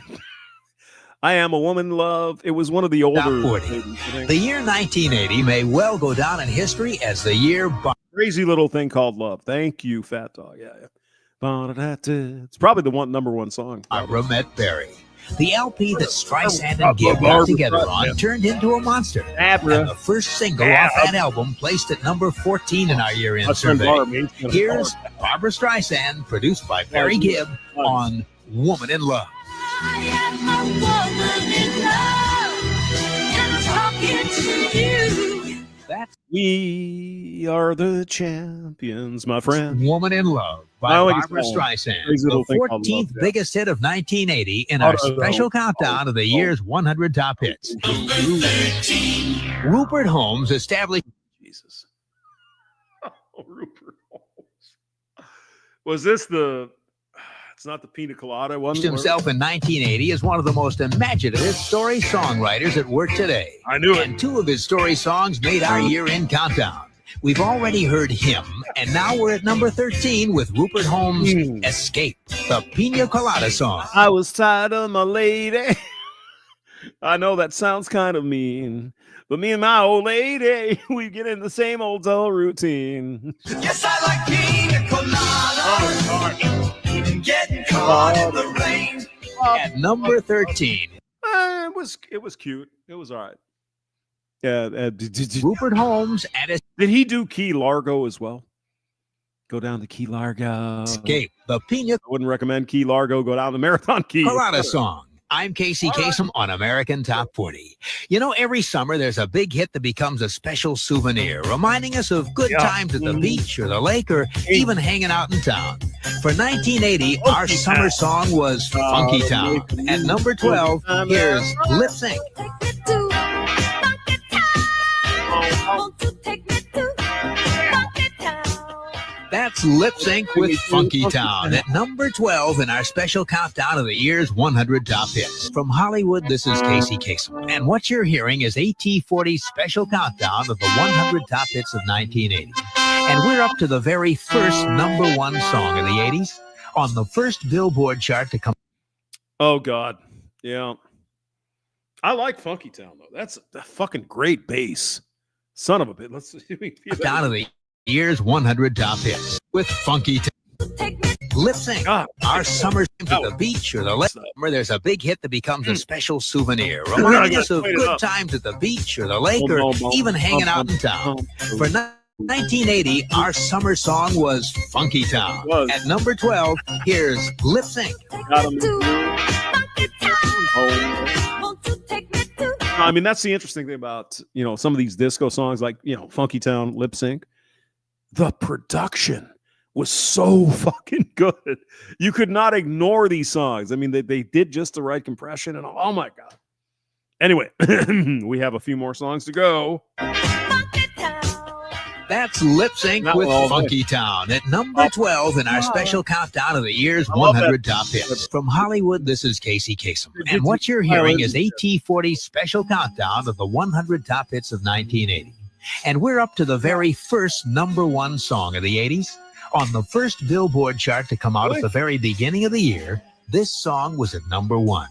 I Am a Woman in Love. It was one of the older. Top 40. The year 1980 may well go down in history as the year. Crazy little thing called Love. Thank you, Fat Dog. Yeah. It's probably the number one song. Barbara met Barry. The LP that Streisand and Gibb got together on turned into a monster. And the first single off that album placed at number 14 in our year-end survey. Here's Barbara Streisand, produced by Barry Gibb, on Woman in Love. I am a woman in love, and I'm talking to you. We are the champions, my friend. Woman in Love by Barbara Streisand, the 14th biggest hit of 1980 in our special countdown of the year's 100 top hits. Rupert Holmes established. Jesus. Oh, Rupert Holmes. Was this the. It's not the Pina Colada one. Himself in 1980 as one of the most imaginative story songwriters at work today. I knew it. And two of his story songs made our year-end countdown. We've already heard Him, and now we're at number 13 with Rupert Holmes' Escape, the Pina Colada song. I was tired of my lady. I know that sounds kind of mean, but me and my old lady, we get in the same old dull routine. Yes, I like pina colada. Getting caught in the rain. At number 13. It was cute. It was all right. Yeah. Rupert Holmes and did he do Key Largo as well? Go down to Key Largo. Escape, the Pina. I wouldn't recommend Key Largo. Go down the Marathon Key. Colada song. I'm Casey Kasem on American Top 40. You know, every summer there's a big hit that becomes a special souvenir, reminding us of good times at the beach or the lake or even hanging out in town. For 1980, our summer song was Funky Town. At number 12, here's Lip Sync. That's Lip Sync with Funky Town at number 12 in our special countdown of the year's 100 top hits. From Hollywood, this is Casey Kasem. And what you're hearing is AT40's special countdown of the 100 top hits of 1980. And we're up to the very first number one song of the 80s on the first Billboard chart to come. Oh, God. Yeah. I like Funky Town, though. That's a fucking great bass. Son of a bitch. Let's see. Down of the year's 100 top hits with Funky Town. Lip Sync. Our summer to the beach or the lake. There's a big hit that becomes a special souvenir, reminding us of good times at the beach or the lake or even hanging out in town. For 1980, our summer song was Funky Town. At number 12, here's Lip Sync. I mean, that's the interesting thing about, some of these disco songs like, Funky Town, Lip Sync. The production was so fucking good. You could not ignore these songs. I mean, they did just the right compression and oh my God. Anyway, we have a few more songs to go. That's Lip Sync Not with well, Funky Town at number 12 in our special countdown of the year's I love 100 that. top hits. From Hollywood, this is Casey Kasem. Did And you- what you're hearing is Violin. AT40's special countdown of the 100 top hits of 1980. And we're up to the very first number one song of the 80s. On the first Billboard chart to come out Really? at the very beginning of the year, this song was at number 1.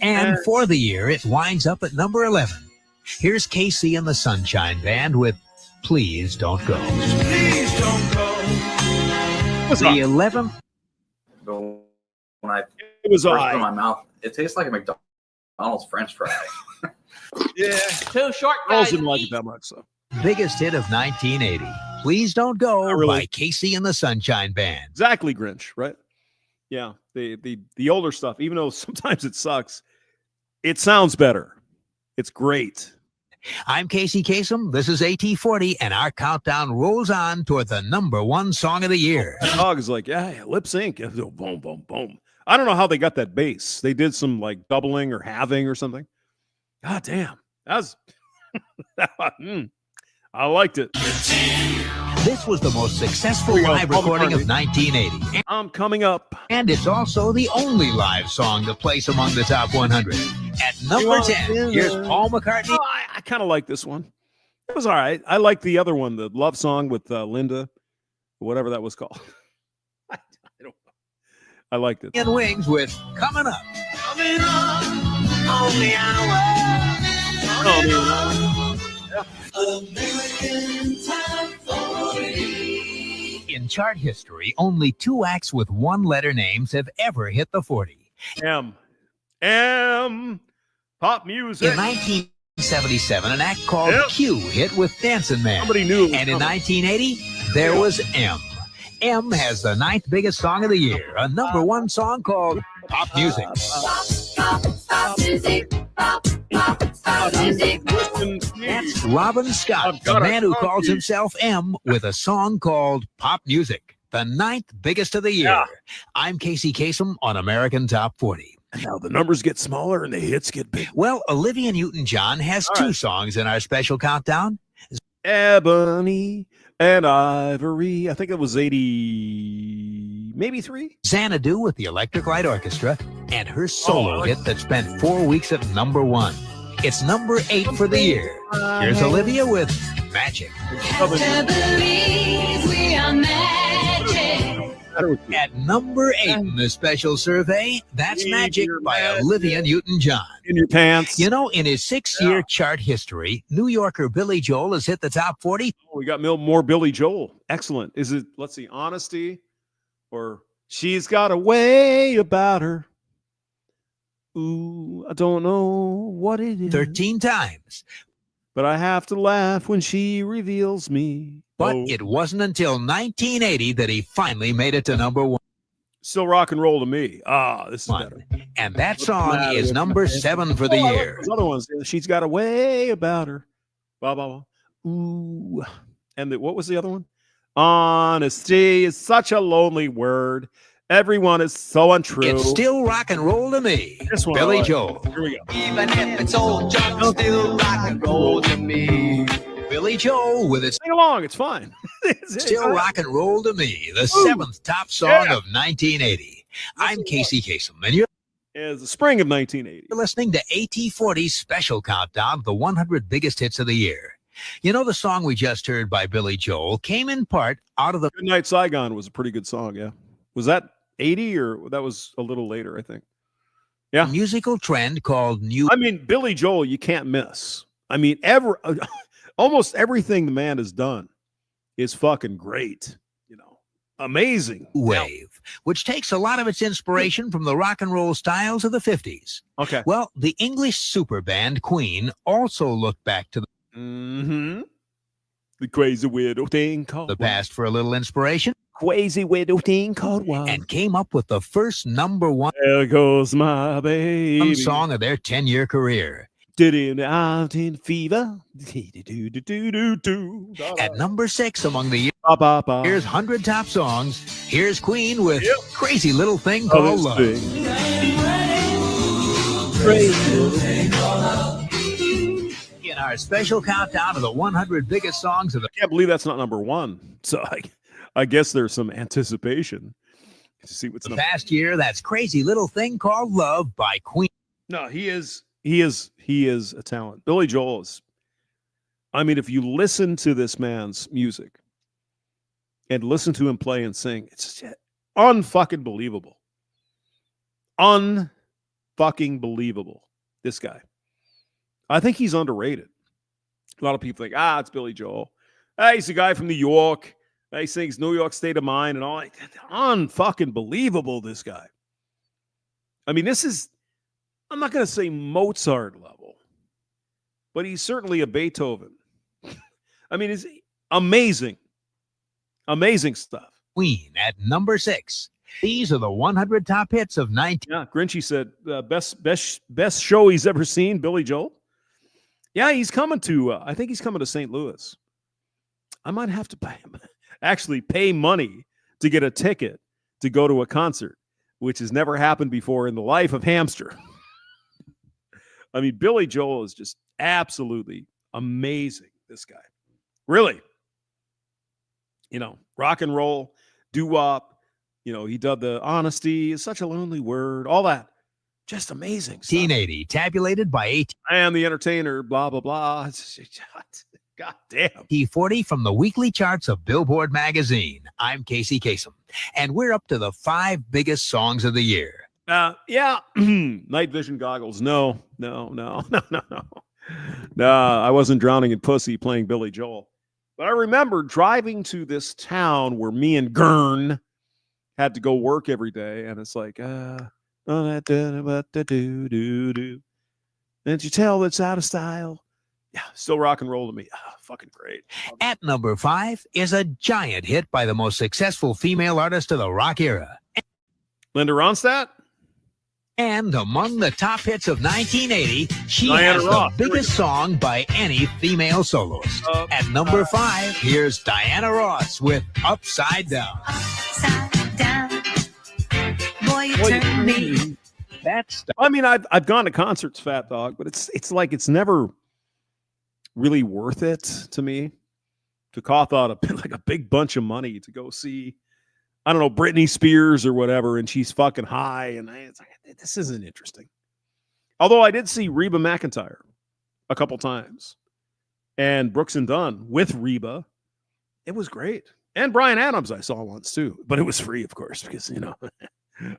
And Yes. for the year, it winds up at number 11. Here's Casey and the Sunshine Band with Please Don't Go. Please don't go. The 11th But when I It was first I. put it in my mouth, it tastes like a McDonald's French fry. Yeah. Too short, Girls guys. didn't like it that much, so. biggest hit of 1980, Please Don't Go Not really. by Casey and the Sunshine Band. Exactly, Grinch, right? Yeah. The older stuff, even though sometimes it sucks, it sounds better. It's great. I'm Casey Kasem. This is AT40, and our countdown rolls on toward the number one song of the year. The dog is like, yeah, lip sync. Boom, boom, boom. I don't know how they got that bass. They did some like doubling or halving or something. God damn. That was I liked it. This was the most successful Here we go, live Paul recording of McCartney. 1980. I'm coming up. And it's also the only live song to place among the top 100. At number 10, here's Paul McCartney. Oh, I kind of like this one. It was all right. I like the other one, the love song with Linda, whatever that was called. I don't know. I liked it. In Wings with Coming Up. Coming up on the hour. American Top 40. In chart history, only 2 acts with one-letter names have ever hit the 40. M. Pop music. In 1977, an act called Yep. Q hit with Dancing Man. Somebody knew it was And in coming. 1980, there was M. M has the 9th biggest song of the year, a number one song called Pop Music. Pop music. Pop music. That's Robin Scott, I've the got a man who song calls for you. himself M, with a song called Pop Music, the 9th biggest of the year. Yeah. I'm Casey Kasem on American Top 40. And now the numbers get smaller and the hits get big. Well, Olivia Newton-John has All 2 right. songs in our special countdown. Ebony and Ivory. I think it was 80, maybe 3. Xanadu with the Electric Light Orchestra, and her solo hit that spent 4 weeks at number 1. It's number 8 for the year. Here's Olivia with Magic. Have to believe we are magic. At number 8 in the special survey, That's In Magic your by magic. Olivia Newton-John. In your pants. You know, in his 6-year chart history, New Yorker Billy Joel has hit the top 40. Oh, we got more Billy Joel. Excellent. Is it, let's see, Honesty or She's Got a Way About Her? Ooh, I don't know what it is. 13 times. But I have to laugh when she reveals me. But Oh, it wasn't until 1980 that he finally made it to number 1. still rock and roll to me. Ah, this is better. And that song is number 7 for the Oh, I like year. those other ones. She's Got a Way About Her. Blah, blah, blah. Ooh. And what was the other one? Honesty is such a lonely word. Everyone is so untrue. It's still rock and roll to me. This one I Billy like. Joel. Here we go. Even if it's old junk, still rock and roll to me. Billy Joel with its Sing along. It's fine. It's Still fine. Rock and Roll to Me, the Ooh. 7th top song Yeah. of 1980. I'm Casey Kasem, and you're It's the spring of 1980. listening to AT40's special countdown of the 100 biggest hits of the year. You know, the song we just heard by Billy Joel came in part out of the Good Night Saigon was a pretty good song. Yeah. Was that 80 or that was a little later, I think. Yeah. musical trend called New. I mean, Billy Joel, you can't miss. I mean, almost everything the man has done is fucking great. You know, amazing. Wave, which takes a lot of its inspiration from the rock and roll styles of the 50s. Okay. Well, the English super band Queen also looked back to Mm-hmm. The crazy weirdo thing called the past for a little inspiration Crazy weirdo thing called what? and came up with the first number 1 There goes my baby. song of their 10-year career. Did it out in fever. Do-do-do-do-do. At number 6 among the Ba, ba, ba. year's 100 top songs, here's Queen with Yep. Crazy Little Thing Oh, Called this Love. thing. In Our special countdown of the 100 biggest songs of the I can't believe that's not number one. So I guess there's some anticipation to see what's number past year. That's Crazy Little Thing Called Love by Queen. No, he is a talent. Billy Joel is. I mean, if you listen to this man's music and listen to him play and sing, it's just unfucking believable. Unfucking believable. This guy. I think he's underrated. A lot of people think, it's Billy Joel. He's a guy from New York. He sings New York State of Mind and all. Unfucking believable, this guy. I mean, this is, I'm not going to say Mozart level, but he's certainly a Beethoven. I mean, it's amazing. Amazing stuff. Queen at number 6. These are the 100 top hits of 19. Yeah, Grinchy said best show he's ever seen, Billy Joel. Yeah, he's coming to, I think he's coming to St. Louis. I might have to pay money to get a ticket to go to a concert, which has never happened before in the life of Hamster. I mean, Billy Joel is just absolutely amazing, this guy. Really. You know, rock and roll, doo-wop. You know, he did the Honesty is Such a Lonely Word, all that. Just amazing. 1980, tabulated by 18. I Am the Entertainer, blah, blah, blah. God damn. T40 from the weekly charts of Billboard magazine. I'm Casey Kasem, and we're up to the 5 biggest songs of the year. Yeah. Night vision goggles. No. I wasn't drowning in pussy playing Billy Joel. But I remember driving to this town where me and Gern had to go work every day, and it's like, didn't you tell that's out of style? Yeah, still rock and roll to me. Fucking great. At number 5 is a giant hit by the most successful female artist of the rock era. Linda Ronstadt? And among the top hits of 1980, she Diana has Ross. the biggest song by any female soloist. At number 5, here's Diana Ross with Upside Down. Upside down. Boy, you turn me. That's I mean, I've gone to concerts, Fat Dog, but it's like it's never really worth it to me to cough out a big bunch of money to go see, I don't know, Britney Spears or whatever, and she's fucking high, and it's like, this isn't interesting. Although I did see Reba McEntire a couple times, and Brooks and Dunn with Reba. It was great. And Bryan Adams I saw once too, but it was free, of course, because, you know,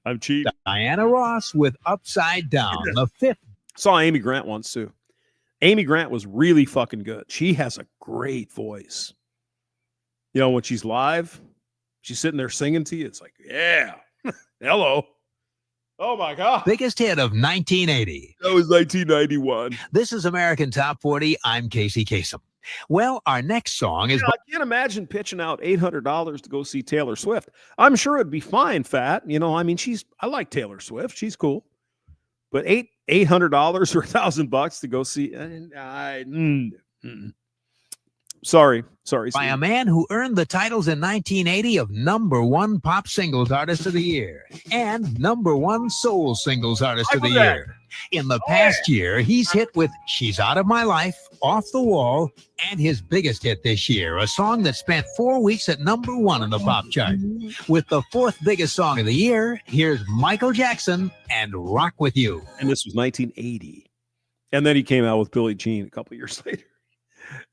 I'm cheap. Diana Ross with Upside Down, the 5th. Saw Amy Grant once too. Amy Grant was really fucking good. She has a great voice. You know, when she's live, she's sitting there singing to you. It's like, yeah, hello. Oh my God. Biggest hit of 1980. That was 1991. This is American Top 40. I'm Casey Kasem. Well, our next song is... I can't imagine pitching out $800 to go see Taylor Swift. I'm sure it'd be fine, Fat. You know, I mean, I like Taylor Swift. She's cool. But $800 or $1,000 to go see... Sorry. by a man who earned the titles in 1980 of #1 pop singles artist of the year and #1 soul singles artist of the year. In the past year, he's hit with She's Out of My Life, Off the Wall, and his biggest hit this year, a song that spent 4 weeks at #1 in the pop chart. With the 4th biggest song of the year, here's Michael Jackson and Rock With You. And this was 1980. And then he came out with Billie Jean a couple years later.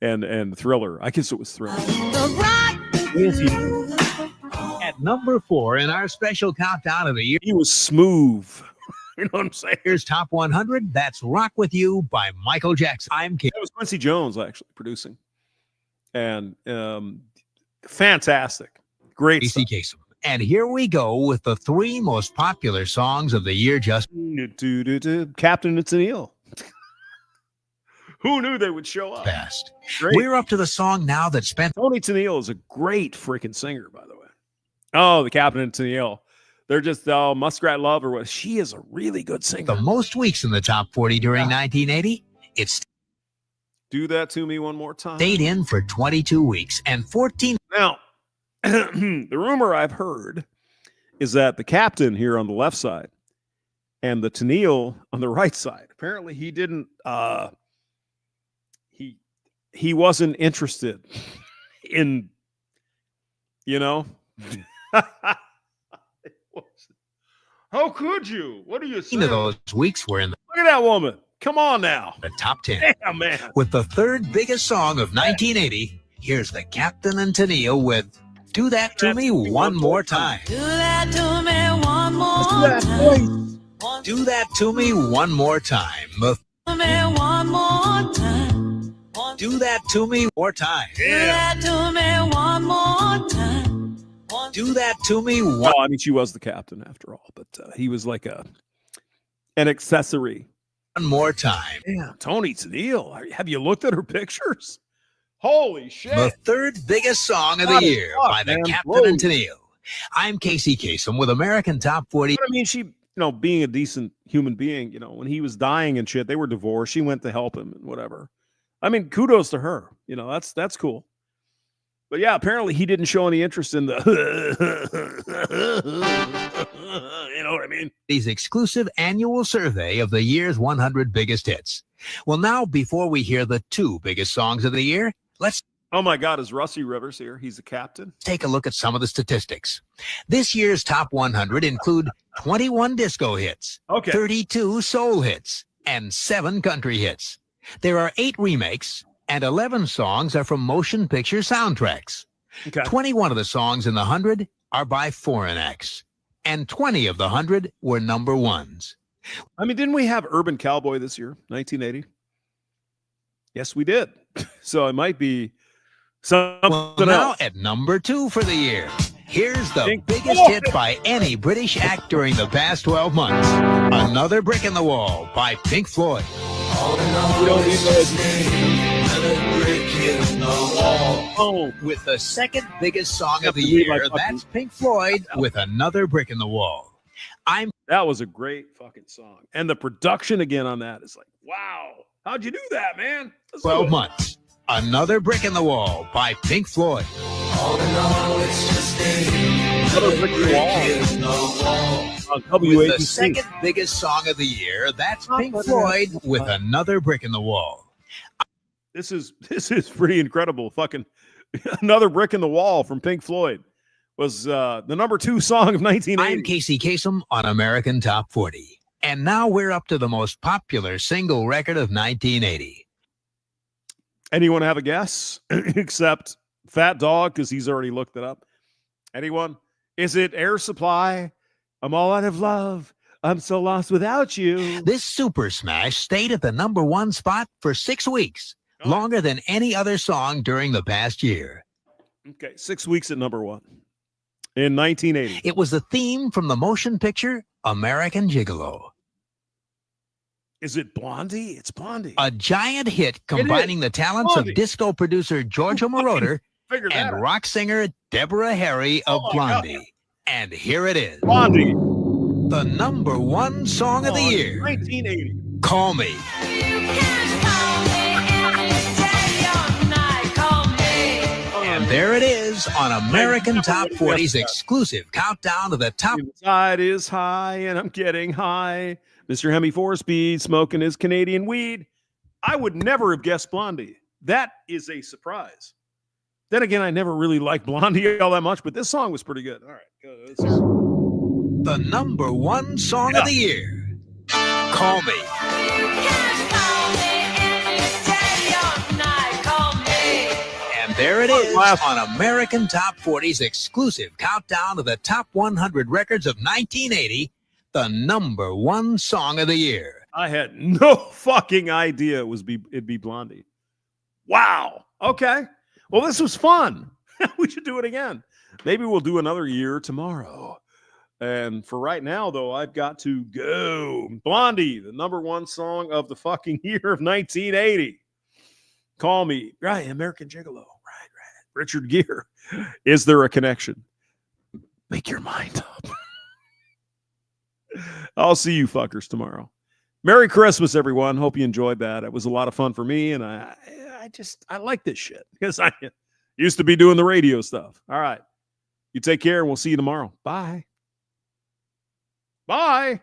And Thriller. I guess it was Thriller. At number 4 in our special countdown of the year, he was smooth. You know what I'm saying? Here's Top 100. That's Rock With You by Michael Jackson. I'm Casey. That was Quincy Jones actually producing. And fantastic. Great Casey Kasem. And here we go with the 3 most popular songs of the year just... Captain and Tennille. Who knew they would show up? Fast. Great. We're up to the song now that spent... Tony Tennille is a great freaking singer, by the way. Oh, the Captain and Tennille. They're just Muskrat Love or what. She is a really good singer. The most weeks in the top 40 during 1980, it's... Do that to me one more time. Stayed in for 22 weeks and 14... Now, the rumor I've heard is that the Captain here on the left side and the Tennille on the right side, apparently he didn't... he wasn't interested in, How could you? What are you saying? Those weeks were in Look at that woman. Come on now. the top 10. Damn, man. With the third biggest song of 1980, here's the Captain and Tennille with Do That To Me One More Time. Do that to me one more time. Do That To Me One More Time. Do me one more time. Do That To Me One More Time. Do that to me one more time. Do That To Me One. Well, I mean, she was the captain after all, but he was like an accessory. More time. Yeah, Tony Tennille. Have you looked at her pictures? Holy shit. The third biggest song of the Hot as year fuck, by the man. Captain Whoa. and Tennille. I'm Casey Kasem with American Top 40. But I mean, she, being a decent human being, when he was dying and shit, they were divorced. She went to help him and whatever. I mean, kudos to her. That's cool. But yeah, apparently he didn't show any interest in the, you know what I mean? His exclusive annual survey of the year's 100 biggest hits. Well, now, before we hear the two biggest songs of the year, let's Oh my God, is Rusty Rivers here? He's the captain. take a look at some of the statistics. This year's top 100 include 21 disco hits, Okay. 32 soul hits, and 7 country hits. There are 8 remakes, and 11 songs are from motion picture soundtracks. Okay. 21 of the songs in the 100 are by foreign acts, and 20 of the 100 were number ones. I mean, didn't we have Urban Cowboy this year, 1980? Yes, we did. So it might be something Well, now else. at number 2 for the year, here's the Pink biggest Floyd. hit by any British act during the past 12 months. Another Brick in the Wall by Pink Floyd. Oh, With the second biggest song of the Have to leave my year, fucking- that's Pink Floyd with Another Brick in the Wall. I'm that was a great fucking song. And the production again on that is like, wow. How'd you do that, man? That's 12 good. months. Another Brick in the Wall by Pink Floyd. Another Brick in the Wall. On With the WABC. second biggest song of the year, that's Pink Floyd with Another Brick in the Wall. This is pretty incredible. Fucking Another Brick in the Wall from Pink Floyd was the number 2 song of 1980. I'm Casey Kasem on American Top 40. And now we're up to the most popular single record of 1980. Anyone have a guess? Except Fat Dog, because he's already looked it up. Anyone? Is it Air Supply? I'm all out of love. I'm so lost without you. This super smash stayed at the number 1 spot for 6 weeks, longer than any other song during the past year. Okay, 6 weeks at number 1 in 1980. It was the theme from the motion picture American Gigolo, Is it Blondie? It's Blondie. a giant hit combining the talents Blondie. of disco producer Giorgio Moroder Figure that and out. rock singer Deborah Harry of Oh my God. Blondie. And here it is, Blondie. the number 1 song of the year. 1980. Call Me. You can call me any day or night. Call me. And there it is on American Top 40's exclusive countdown to the top. The tide is high and I'm getting high. Mr. Hemi 4-speed smoking his Canadian weed. I would never have guessed Blondie. That is a surprise. Then again, I never really liked Blondie all that much, but this song was pretty good. All right. Go, let's hear it. The number 1 song of the year. Call Me. You can call me any day or night. Call me. And there it is on American Top 40's exclusive countdown to the top 100 records of 1980, the number 1 song of the year. I had no fucking idea it'd be Blondie. Wow. Okay. Well, this was fun. We should do it again. Maybe we'll do another year tomorrow. And for right now, though, I've got to go. Blondie, the number 1 song of the fucking year of 1980. Call Me. Right, American Gigolo. Right. Richard Gere. Is there a connection? Make your mind up. I'll see you fuckers tomorrow. Merry Christmas, everyone. Hope you enjoyed that. It was a lot of fun for me, and I like this shit because I used to be doing the radio stuff. All right. You take care, and we'll see you tomorrow. Bye. Bye.